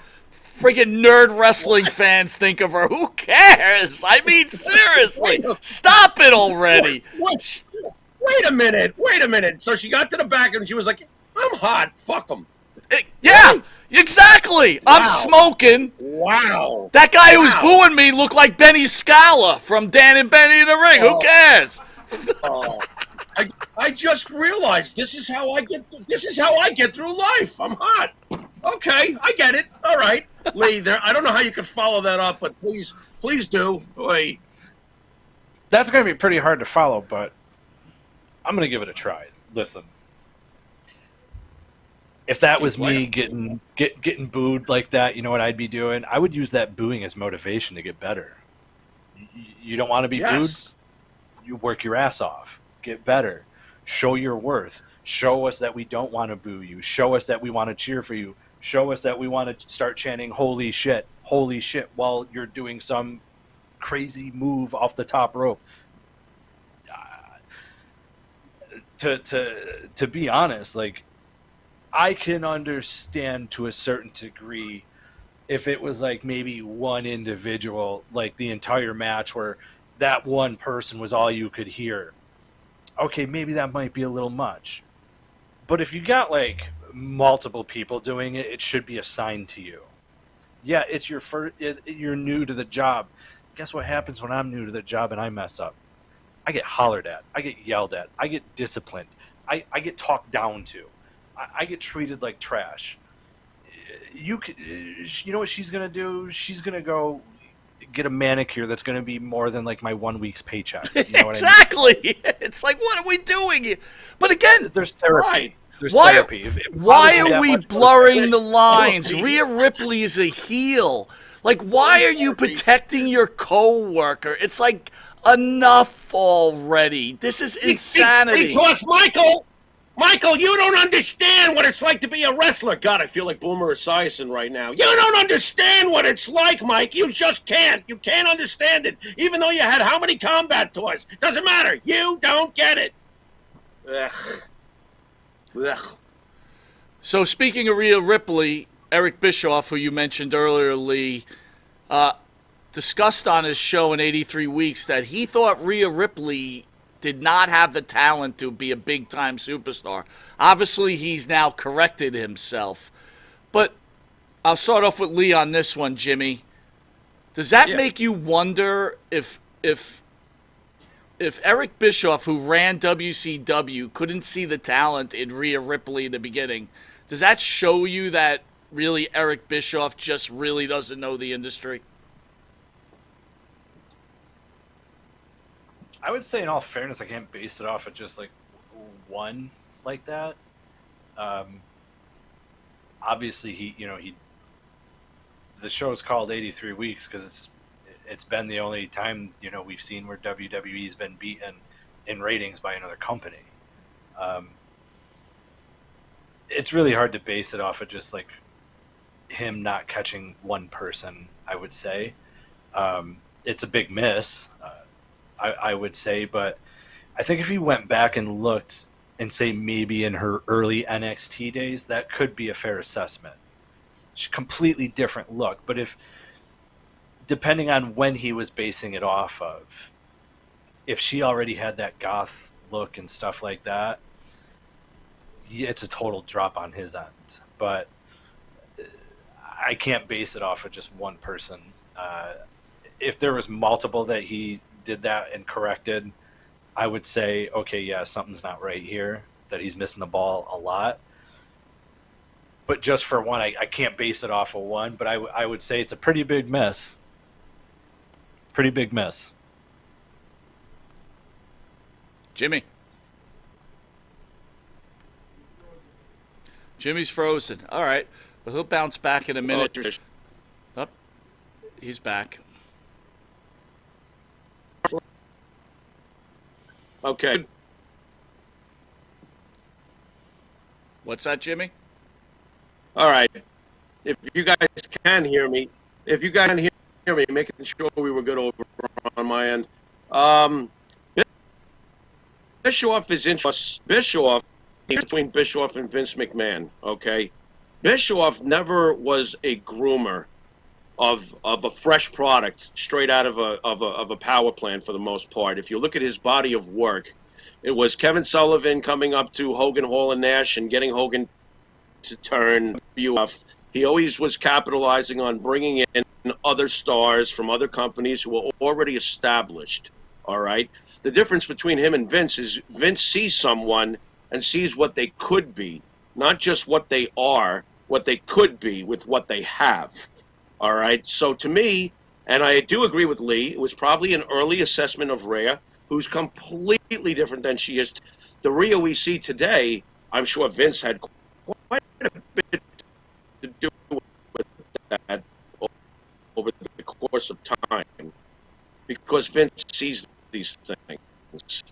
friggin' nerd wrestling fans think of her? Who cares? I mean, seriously, stop it already. Wait a minute. So she got to the back and she was like, I'm hot. Fuck them. Yeah, exactly. Wow. I'm smoking. Wow. That guy who was booing me looked like Benny Scala from Dan and Benny in the Ring. Who cares? I just realized this is how I get through life. I'm hot. Okay, I get it. All right, Lee. I don't know how you can follow that up, but please do. Wait. That's going to be pretty hard to follow, but I'm going to give it a try. Listen. If that was me getting booed like that, you know what I'd be doing? I would use that booing as motivation to get better. You don't want to be booed? You work your ass off. Get better. Show your worth. Show us that we don't want to boo you. Show us that we want to cheer for you. Show us that we want to start chanting holy shit, while you're doing some crazy move off the top rope. To be honest, like, I can understand to a certain degree if it was like maybe one individual, like the entire match where that one person was all you could hear. Okay, maybe that might be a little much. But if you got like multiple people doing it, it should be assigned to you. Yeah, it's your first, you're new to the job. Guess what happens when I'm new to the job and I mess up? I get hollered at. I get yelled at. I get disciplined. I get talked down to. I get treated like trash. You know what she's gonna do? She's gonna go get a manicure that's gonna be more than like my 1 week's paycheck. You know exactly. What I mean? It's like, what are we doing here? But again, there's therapy. Right. There's therapy. Why are we blurring the lines? Rhea Ripley is a heel. Like, why are you protecting your coworker? It's like, enough already. This is insanity. Because Michael, you don't understand what it's like to be a wrestler. God, I feel like Boomer Esiason right now. You don't understand what it's like, Mike. You just can't. You can't understand it. Even though you had how many combat toys? Doesn't matter. You don't get it. Ugh. Ugh. So speaking of Rhea Ripley, Eric Bischoff, who you mentioned earlier, Lee, discussed on his show in 83 Weeks that he thought Rhea Ripley did not have the talent to be a big-time superstar. Obviously, he's now corrected himself. But I'll start off with Lee on this one, Jimmy. Does that make you wonder if Eric Bischoff, who ran WCW, couldn't see the talent in Rhea Ripley in the beginning, does that show you that really Eric Bischoff just really doesn't know the industry? I would say, in all fairness, I can't base it off of just like one like that. Obviously, the show's called 83 Weeks because it's been the only time we've seen where WWE's been beaten in ratings by another company. It's really hard to base it off of just like him not catching one person. I would say it's a big miss. I would say, but I think if he went back and looked and say maybe in her early NXT days, that could be a fair assessment. It's a completely different look, but if depending on when he was basing it off of, if she already had that goth look and stuff like that, yeah, it's a total drop on his end. But I can't base it off of just one person. If there was multiple that he did that and corrected, I would say, okay, yeah, something's not right here, that he's missing the ball a lot. But just for one, I can't base it off of one, but I would say it's a pretty big miss. Pretty big miss. Jimmy. Jimmy's frozen. All right. Well, he'll bounce back in a minute. Oh, he's back. Okay. What's that, Jimmy? All right. If you guys can hear me, making sure we were good over on my end. Bischoff is interesting. Bischoff between Bischoff and Vince McMahon. Okay, Bischoff never was a groomer of a fresh product straight out of a power plant for the most part. If you look at his body of work, it was Kevin Sullivan coming up to Hogan, Hall, and Nash and getting Hogan to turn UF. He always was capitalizing on bringing in other stars from other companies who were already established. All right. The difference between him and Vince is Vince sees someone and sees what they could be, not just what they are, what they could be with what they have. All right. So to me, and I do agree with Lee, it was probably an early assessment of Rhea, who's completely different than she is. The Rhea we see today, I'm sure Vince had quite a bit to do with that over the course of time, because Vince sees these things.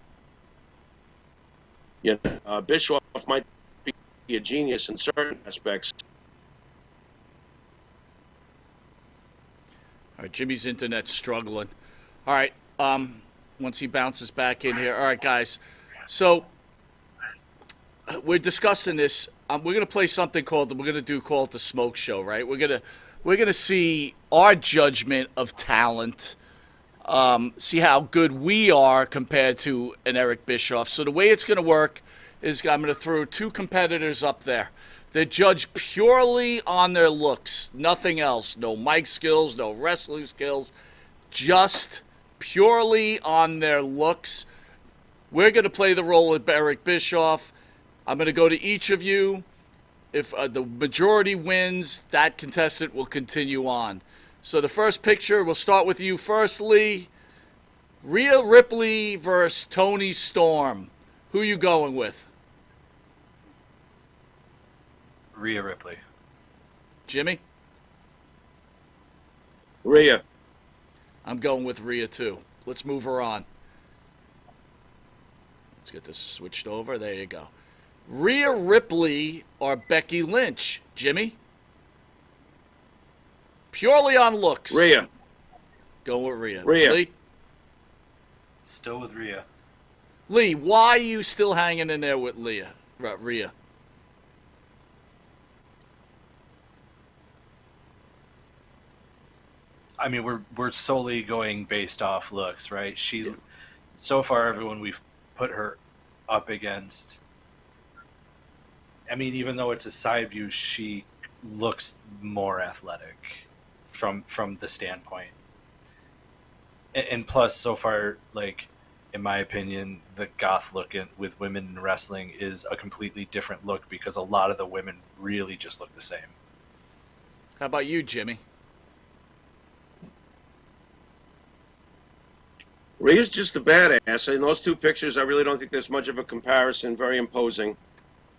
You know, Bischoff might be a genius in certain aspects. All right, Jimmy's internet's struggling. All right, once he bounces back in here. All right, guys. So we're discussing this. We're gonna play something called the smoke show, right? We're gonna see our judgment of talent. See how good we are compared to an Eric Bischoff. So the way it's going to work is I'm going to throw two competitors up there. They're judged purely on their looks, nothing else. No mic skills, no wrestling skills, just purely on their looks. We're going to play the role of Eric Bischoff. I'm going to go to each of you. If the majority wins, that contestant will continue on. So the first picture, we'll start with you first, Lee. Rhea Ripley versus Toni Storm. Who you going with? Rhea Ripley. Jimmy? Rhea. I'm going with Rhea too. Let's move her on. Let's get this switched over. There you go. Rhea Ripley or Becky Lynch? Jimmy? Purely on looks. Rhea. Go with Rhea. Rhea. Lee? Still with Rhea. Lee, why are you still hanging in there with Rhea? I mean, we're solely going based off looks, right? So far, everyone we've put her up against, I mean, even though it's a side view, she looks more athletic from the standpoint. And plus, so far, like, in my opinion, the goth look with women in wrestling is a completely different look because a lot of the women really just look the same. How about you, Jimmy? Rhea's just a badass. In those two pictures, I really don't think there's much of a comparison. Very imposing.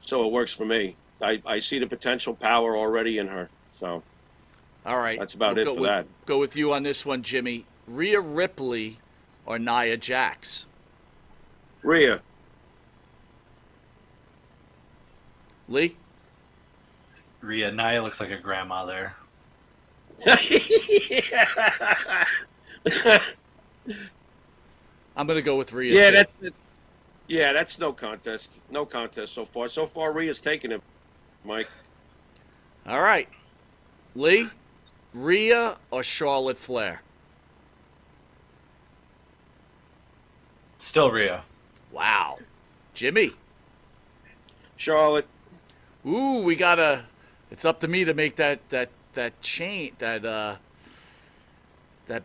so it works for me. I see the potential power already in her. So All right. that's about it for that. Go with you on this one, Jimmy. Rhea Ripley or Nia Jax? Rhea. Lee? Rhea, Nia looks like a grandma there. I'm going to go with Rhea. Yeah, that's no contest. No contest so far. So far, Rhea's taking him, Mike. All right. Lee, Rhea or Charlotte Flair? Still Rhea. Wow. Jimmy? Charlotte. Ooh, we got to... It's up to me to make that chain, that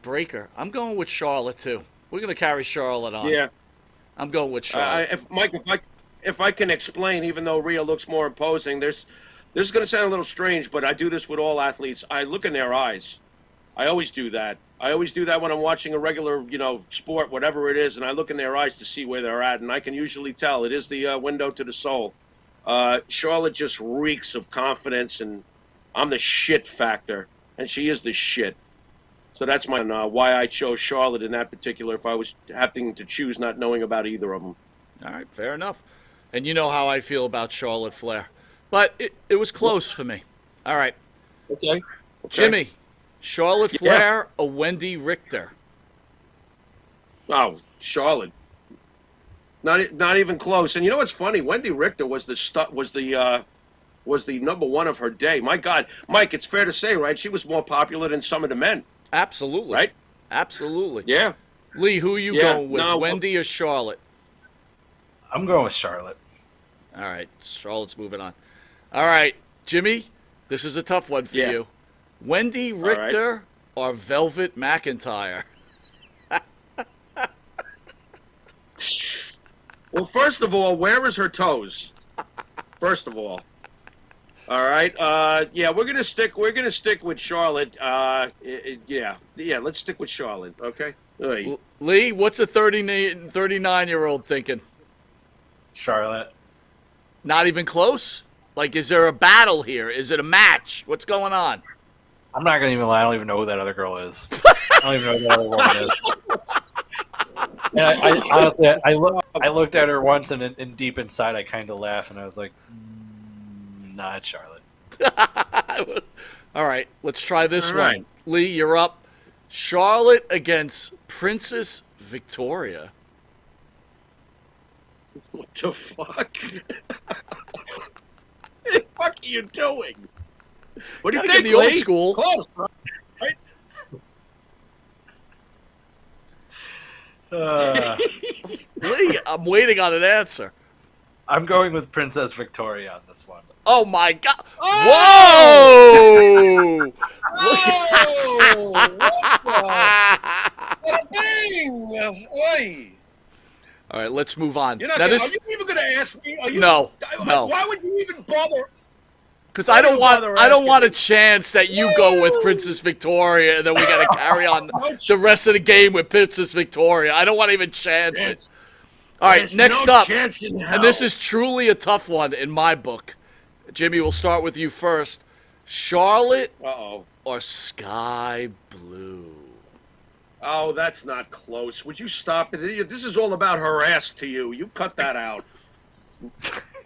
breaker. I'm going with Charlotte, too. We're going to carry Charlotte on. Yeah. I'm going with Charlotte. Mike, if I can explain, even though Rhea looks more imposing, this is going to sound a little strange, but I do this with all athletes. I look in their eyes. I always do that. I always do that when I'm watching a regular, sport, whatever it is, and I look in their eyes to see where they're at, and I can usually tell. It is the window to the soul. Charlotte just reeks of confidence, and I'm the shit factor, and she is the shit. So that's my why I chose Charlotte in that particular, if I was having to choose not knowing about either of them. All right, fair enough. And you know how I feel about Charlotte Flair. But it was close for me. All right. Okay. Jimmy, Charlotte Flair or Wendy Richter? Oh, Charlotte. Not even close. And you know what's funny? Wendy Richter was the number one of her day. My God, Mike, it's fair to say, right? She was more popular than some of the men. Absolutely. Right? Absolutely. Yeah. Lee, who are you going with, Wendy or Charlotte? I'm going with Charlotte. All right, Charlotte's moving on. All right, Jimmy, this is a tough one for you. Wendy Richter or Velvet McIntyre? Well, first of all, where is her toes? First of all. All right. We're gonna stick with Charlotte. Let's stick with Charlotte. Okay. Right. Lee, what's a 39-year-old thinking? Charlotte. Not even close? Like, is there a battle here? Is it a match? What's going on? I'm not gonna even lie. I don't even know who that other girl is. I don't even know who that other woman is. And I honestly, I looked at her once, and deep inside, I kind of laughed, and I was like, "Nah, it's Charlotte." All right, let's try this All one. right. Lee, you're up. Charlotte against Princess Victoria. What the fuck? What the fuck are you doing? What do you Gotta think, get the old Lee? school. Close, right? Lee, I'm waiting on an answer. I'm going with Princess Victoria on this one. Oh my God! Oh! Whoa! What a thing! Oi! All right, let's move on. Are Now you even going to ask me? No. Why would you even bother? Because I don't want a chance that you go with Princess Victoria and then we got to carry on the rest of the game with Princess Victoria. I don't want to even chance it. All right, next up, and this is truly a tough one in my book. Jimmy, we'll start with you first. Charlotte or Sky Blue? Oh, that's not close. Would you stop it? This is all about her ass to you. You cut that out.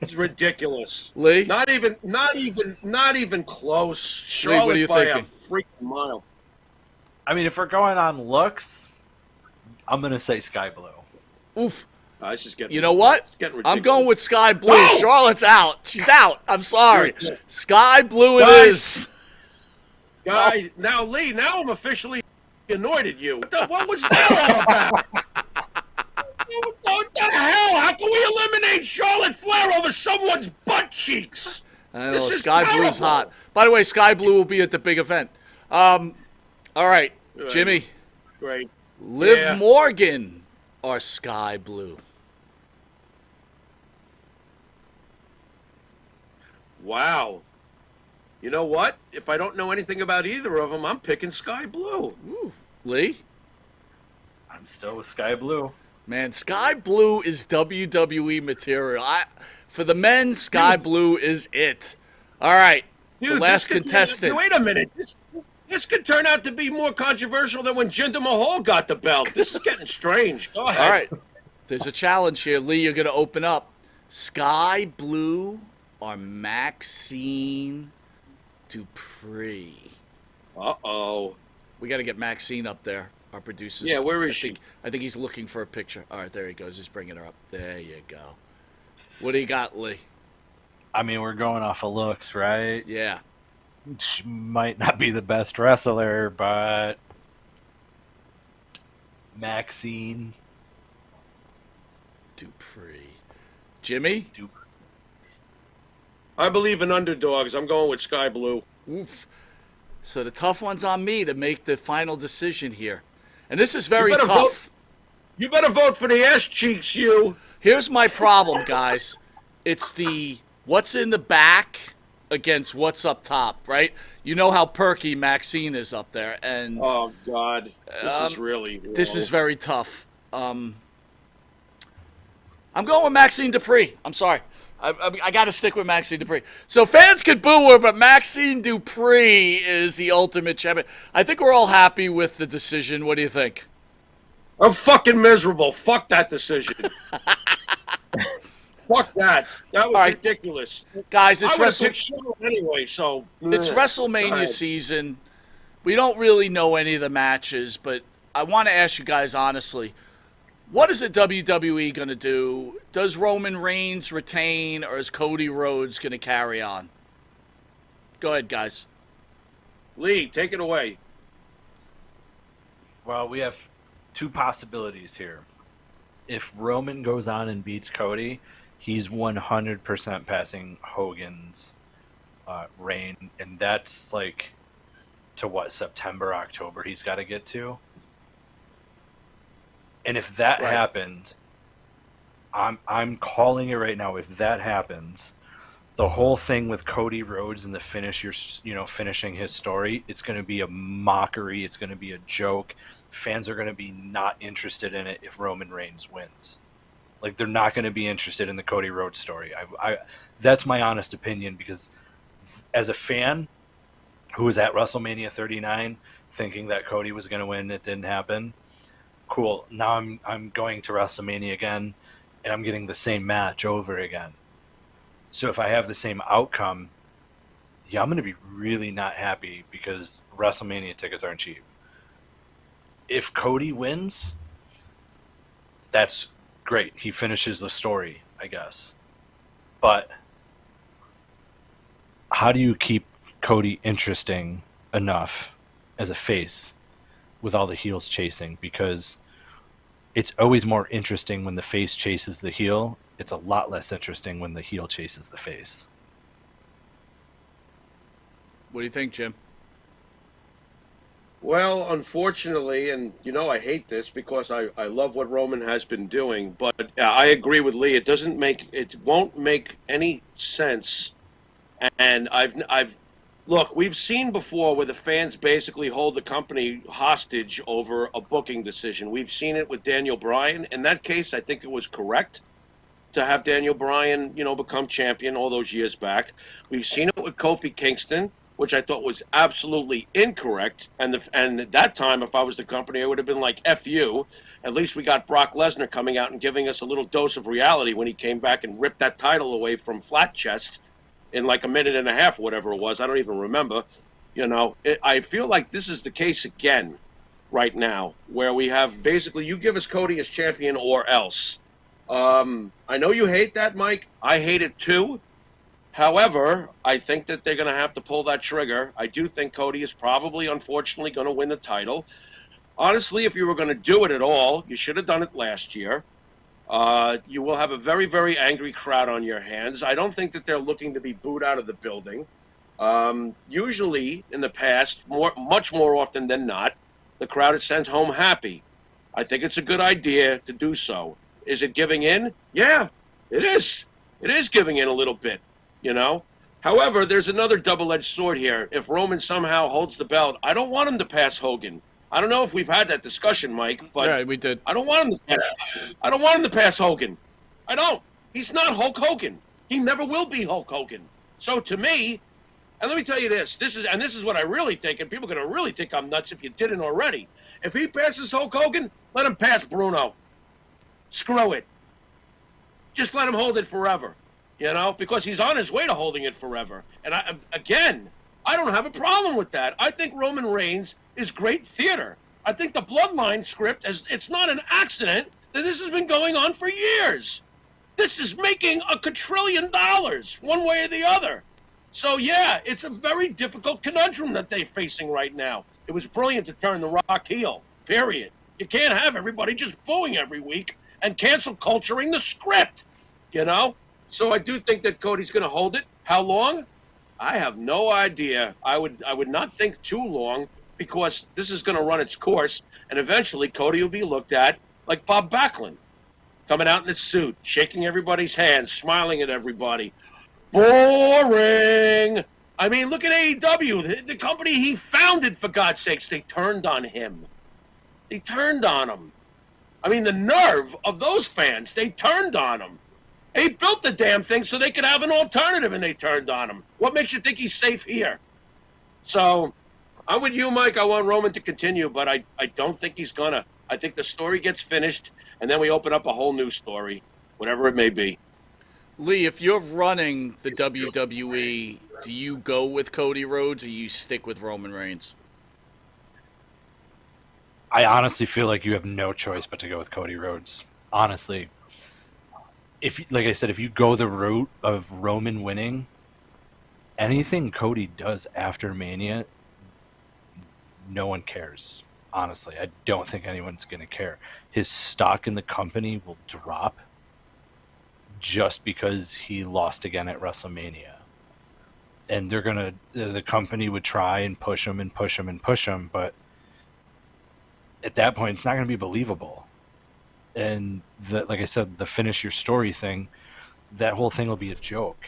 It's ridiculous. Lee? Not even close. Charlotte Lee, what are you by thinking? a freaking mile. I mean, if we're going on looks, I'm gonna say Sky Blue. Oof. This is getting. You know what? It's getting ridiculous. I'm going with Sky Blue. No! Charlotte's out. She's out. I'm sorry. Sky Blue it Guys. is. Guys, now Lee, now I'm officially annoyed at you. What was that all about? What the hell? How can we eliminate Charlotte Flair over someone's butt cheeks? I know, This is Sky Blue's terrible. hot. By the way, Sky Blue will be at the big event. All right, Jimmy. Great. Liv Yeah. Morgan or Sky Blue? Wow. You know what? If I don't know anything about either of them, I'm picking Sky Blue. Ooh. Lee? I'm still with Sky Blue. Man, Sky Blue is WWE material. For the men, sky blue is it. All right. Dude, the last contestant. Wait a minute. This could turn out to be more controversial than when Jinder Mahal got the belt. This is getting strange. Go ahead. All right. There's a challenge here. Lee, you're going to open up. Sky blue or Maxine Dupri? Uh-oh. We got to get Maxine up there, our producer. Yeah, where is she? I think he's looking for a picture. All right, there he goes. He's bringing her up. There you go. What do you got, Lee? I mean, we're going off of looks, right? Yeah. She might not be the best wrestler, but Maxine Dupri. Jimmy? I believe in underdogs. I'm going with Sky Blue. Oof. So the tough one's on me to make the final decision here. And this is very tough. You better vote for the ass cheeks, you. Here's my problem, guys. It's the what's in the back against what's up top, right? You know how perky Maxine is up there, and oh God, this is really this is very tough. I'm going with Maxine Dupri. I'm sorry, I got to stick with Maxine Dupri. So fans could boo her, but Maxine Dupri is the ultimate champion. I think we're all happy with the decision. What do you think? I'm fucking miserable. Fuck that decision. Fuck that. That was ridiculous. Guys, it's anyway, so it's WrestleMania season. We don't really know any of the matches, but I want to ask you guys honestly, what is the WWE going to do? Does Roman Reigns retain, or is Cody Rhodes going to carry on? Go ahead, guys. Lee, take it away. Well, we have two possibilities here. If Roman goes on and beats Cody, he's 100% passing Hogan's reign, and that's like to what, September, October he's got to get to. And if that happens, I'm calling it right now. If that happens, the whole thing with Cody Rhodes and the finishing his story, it's going to be a mockery. It's going to be a joke. Fans are going to be not interested in it if Roman Reigns wins. Like, they're not going to be interested in the Cody Rhodes story. That's my honest opinion, because as a fan who was at WrestleMania 39 thinking that Cody was going to win, it didn't happen. Cool. Now I'm going to WrestleMania again, and I'm getting the same match over again. So if I have the same outcome, I'm going to be really not happy, because WrestleMania tickets aren't cheap. If Cody wins, that's great. He finishes the story, I guess. But how do you keep Cody interesting enough as a face with all the heels chasing? Because it's always more interesting when the face chases the heel. It's a lot less interesting when the heel chases the face. What do you think, Jim? Well, unfortunately, and I hate this because I love what Roman has been doing, but I agree with Lee. It won't make any sense. And look, we've seen before where the fans basically hold the company hostage over a booking decision. We've seen it with Daniel Bryan. In that case, I think it was correct to have Daniel Bryan, become champion all those years back. We've seen it with Kofi Kingston, which I thought was absolutely incorrect. And at that time, if I was the company, I would have been like, F you. At least we got Brock Lesnar coming out and giving us a little dose of reality when he came back and ripped that title away from Flat Chest in like a minute and a half, or whatever it was. I don't even remember. I feel like this is the case again right now, where we have basically, you give us Cody as champion or else. I know you hate that, Mike. I hate it too. However, I think that they're going to have to pull that trigger. I do think Cody is probably, unfortunately, going to win the title. Honestly, if you were going to do it at all, you should have done it last year. You will have a very, very angry crowd on your hands. I don't think that they're looking to be booed out of the building. Usually, in the past, much more often than not, the crowd is sent home happy. I think it's a good idea to do so. Is it giving in? Yeah, it is. It is giving in a little bit. However, there's another double-edged sword here. If Roman somehow holds the belt, I don't want him to pass Hogan. I don't know if we've had that discussion, Mike, but yeah, we did. I don't want him to pass Hogan. I don't. He's not Hulk Hogan. He never will be Hulk Hogan. So to me, and let me tell you this is what I really think, and people are going to really think I'm nuts if you didn't already. If he passes Hulk Hogan, let him pass Bruno. Screw it. Just let him hold it forever, because he's on his way to holding it forever. And I don't have a problem with that. I think Roman Reigns is great theater. I think the Bloodline script, it's not an accident that this has been going on for years. This is making $1 quadrillion one way or the other. So, yeah, it's a very difficult conundrum that they're facing right now. It was brilliant to turn The Rock heel, period. You can't have everybody just booing every week and cancel culturing the script, So I do think that Cody's going to hold it. How long? I have no idea. I would not think too long, because this is going to run its course, and eventually Cody will be looked at like Bob Backlund, coming out in his suit, shaking everybody's hands, smiling at everybody. Boring. I mean, look at AEW, the company he founded, for God's sakes. They turned on him. They turned on him. I mean, the nerve of those fans, they turned on him. They built the damn thing so they could have an alternative, and they turned on him. What makes you think he's safe here? So, I'm with you, Mike. I want Roman to continue, but I don't think he's gonna. I think the story gets finished, and then we open up a whole new story, whatever it may be. Lee, if you're running the WWE, do you go with Cody Rhodes or you stick with Roman Reigns? I honestly feel like you have no choice but to go with Cody Rhodes. Honestly. Like I said, if you go the route of Roman winning, anything Cody does after Mania, no one cares. Honestly, I don't think anyone's going to care. His stock in the company will drop just because he lost again at WrestleMania. And the company would try and push him and push him and push him, but at that point, it's not going to be believable. And like I said, the finish your story thing, that whole thing will be a joke.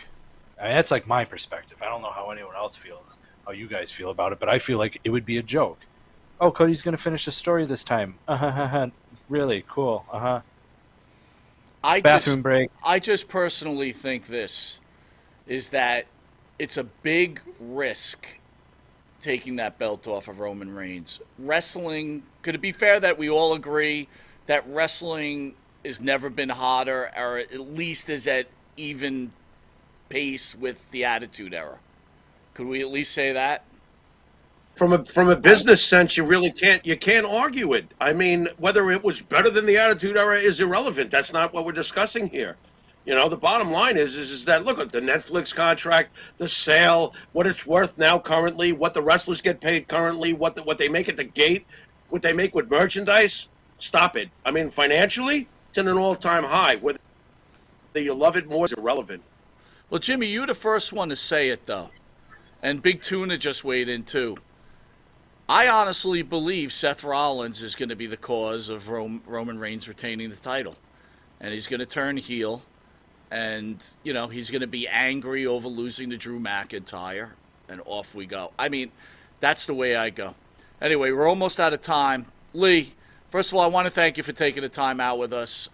I mean, that's like my perspective. I don't know how anyone else feels, how you guys feel about it, but I feel like it would be a joke. Oh, Cody's going to finish the story this time. Really? Cool. Bathroom break. I just personally think this is that it's a big risk taking that belt off of Roman Reigns. Wrestling, could it be fair that we all agree that wrestling has never been hotter, or at least is at even pace with the Attitude Era? Could we at least say that? From a business sense, you really can't argue it. I mean, whether it was better than the Attitude Era is irrelevant. That's not what we're discussing here. The bottom line is that, look at the Netflix contract, the sale, what it's worth now currently, what the wrestlers get paid currently, what they make at the gate, what they make with merchandise. Stop it. I mean, financially, it's in an all-time high. Whether you love it more is irrelevant. Well, Jimmy, you were the first one to say it, though. And Big Tuna just weighed in, too. I honestly believe Seth Rollins is going to be the cause of Roman Reigns retaining the title. And he's going to turn heel. And, he's going to be angry over losing to Drew McIntyre. And off we go. I mean, that's the way I go. Anyway, we're almost out of time. Lee, first of all, I want to thank you for taking the time out with us.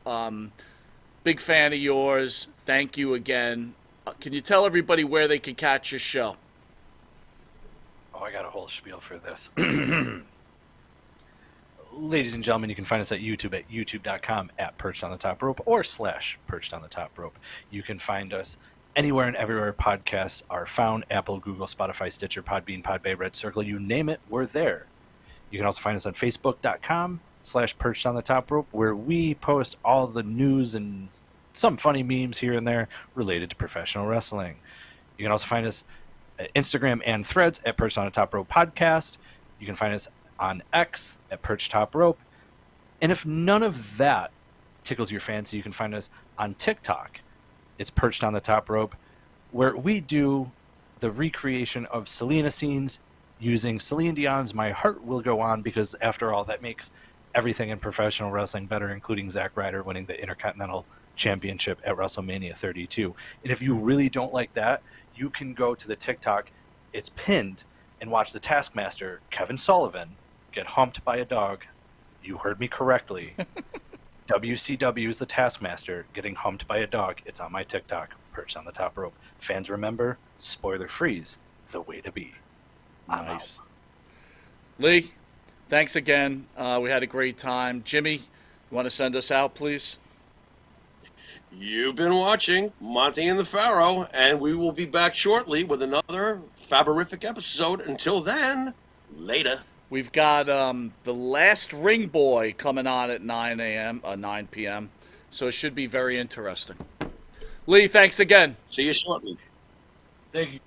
Big fan of yours. Thank you again. Can you tell everybody where they can catch your show? Oh, I got a whole spiel for this. Ladies and gentlemen, you can find us at YouTube at youtube.com /Perched on the Top Rope or /Perched on the Top Rope. You can find us anywhere and everywhere podcasts are found: Apple, Google, Spotify, Stitcher, Podbean, Podbay, Red Circle, you name it, we're there. You can also find us on Facebook.com /Perched on the Top Rope, where we post all the news and some funny memes here and there related to professional wrestling. You can also find us at Instagram and Threads at Perched on the Top Rope Podcast. You can find us on X at Perched Top Rope. And if none of that tickles your fancy, you can find us on TikTok. It's Perched on the Top Rope, where we do the recreation of Selena scenes using Celine Dion's My Heart Will Go On, because after all, that makes everything in professional wrestling better, including Zack Ryder winning the Intercontinental Championship at WrestleMania 32. And if you really don't like that, you can go to the TikTok, it's pinned, and watch the Taskmaster, Kevin Sullivan, get humped by a dog. You heard me correctly. WCW is the Taskmaster getting humped by a dog. It's on my TikTok. Perched on the top rope. Fans remember, spoiler freeze, the way to be. I'm Nice. out. Lee, thanks again. We had a great time. Jimmy, you want to send us out, please? You've been watching Monte and the Pharaoh, and we will be back shortly with another faberific episode. Until then, later. We've got the last Ring Boy coming on at 9 p.m., so it should be very interesting. Lee, thanks again. See you shortly. Thank you.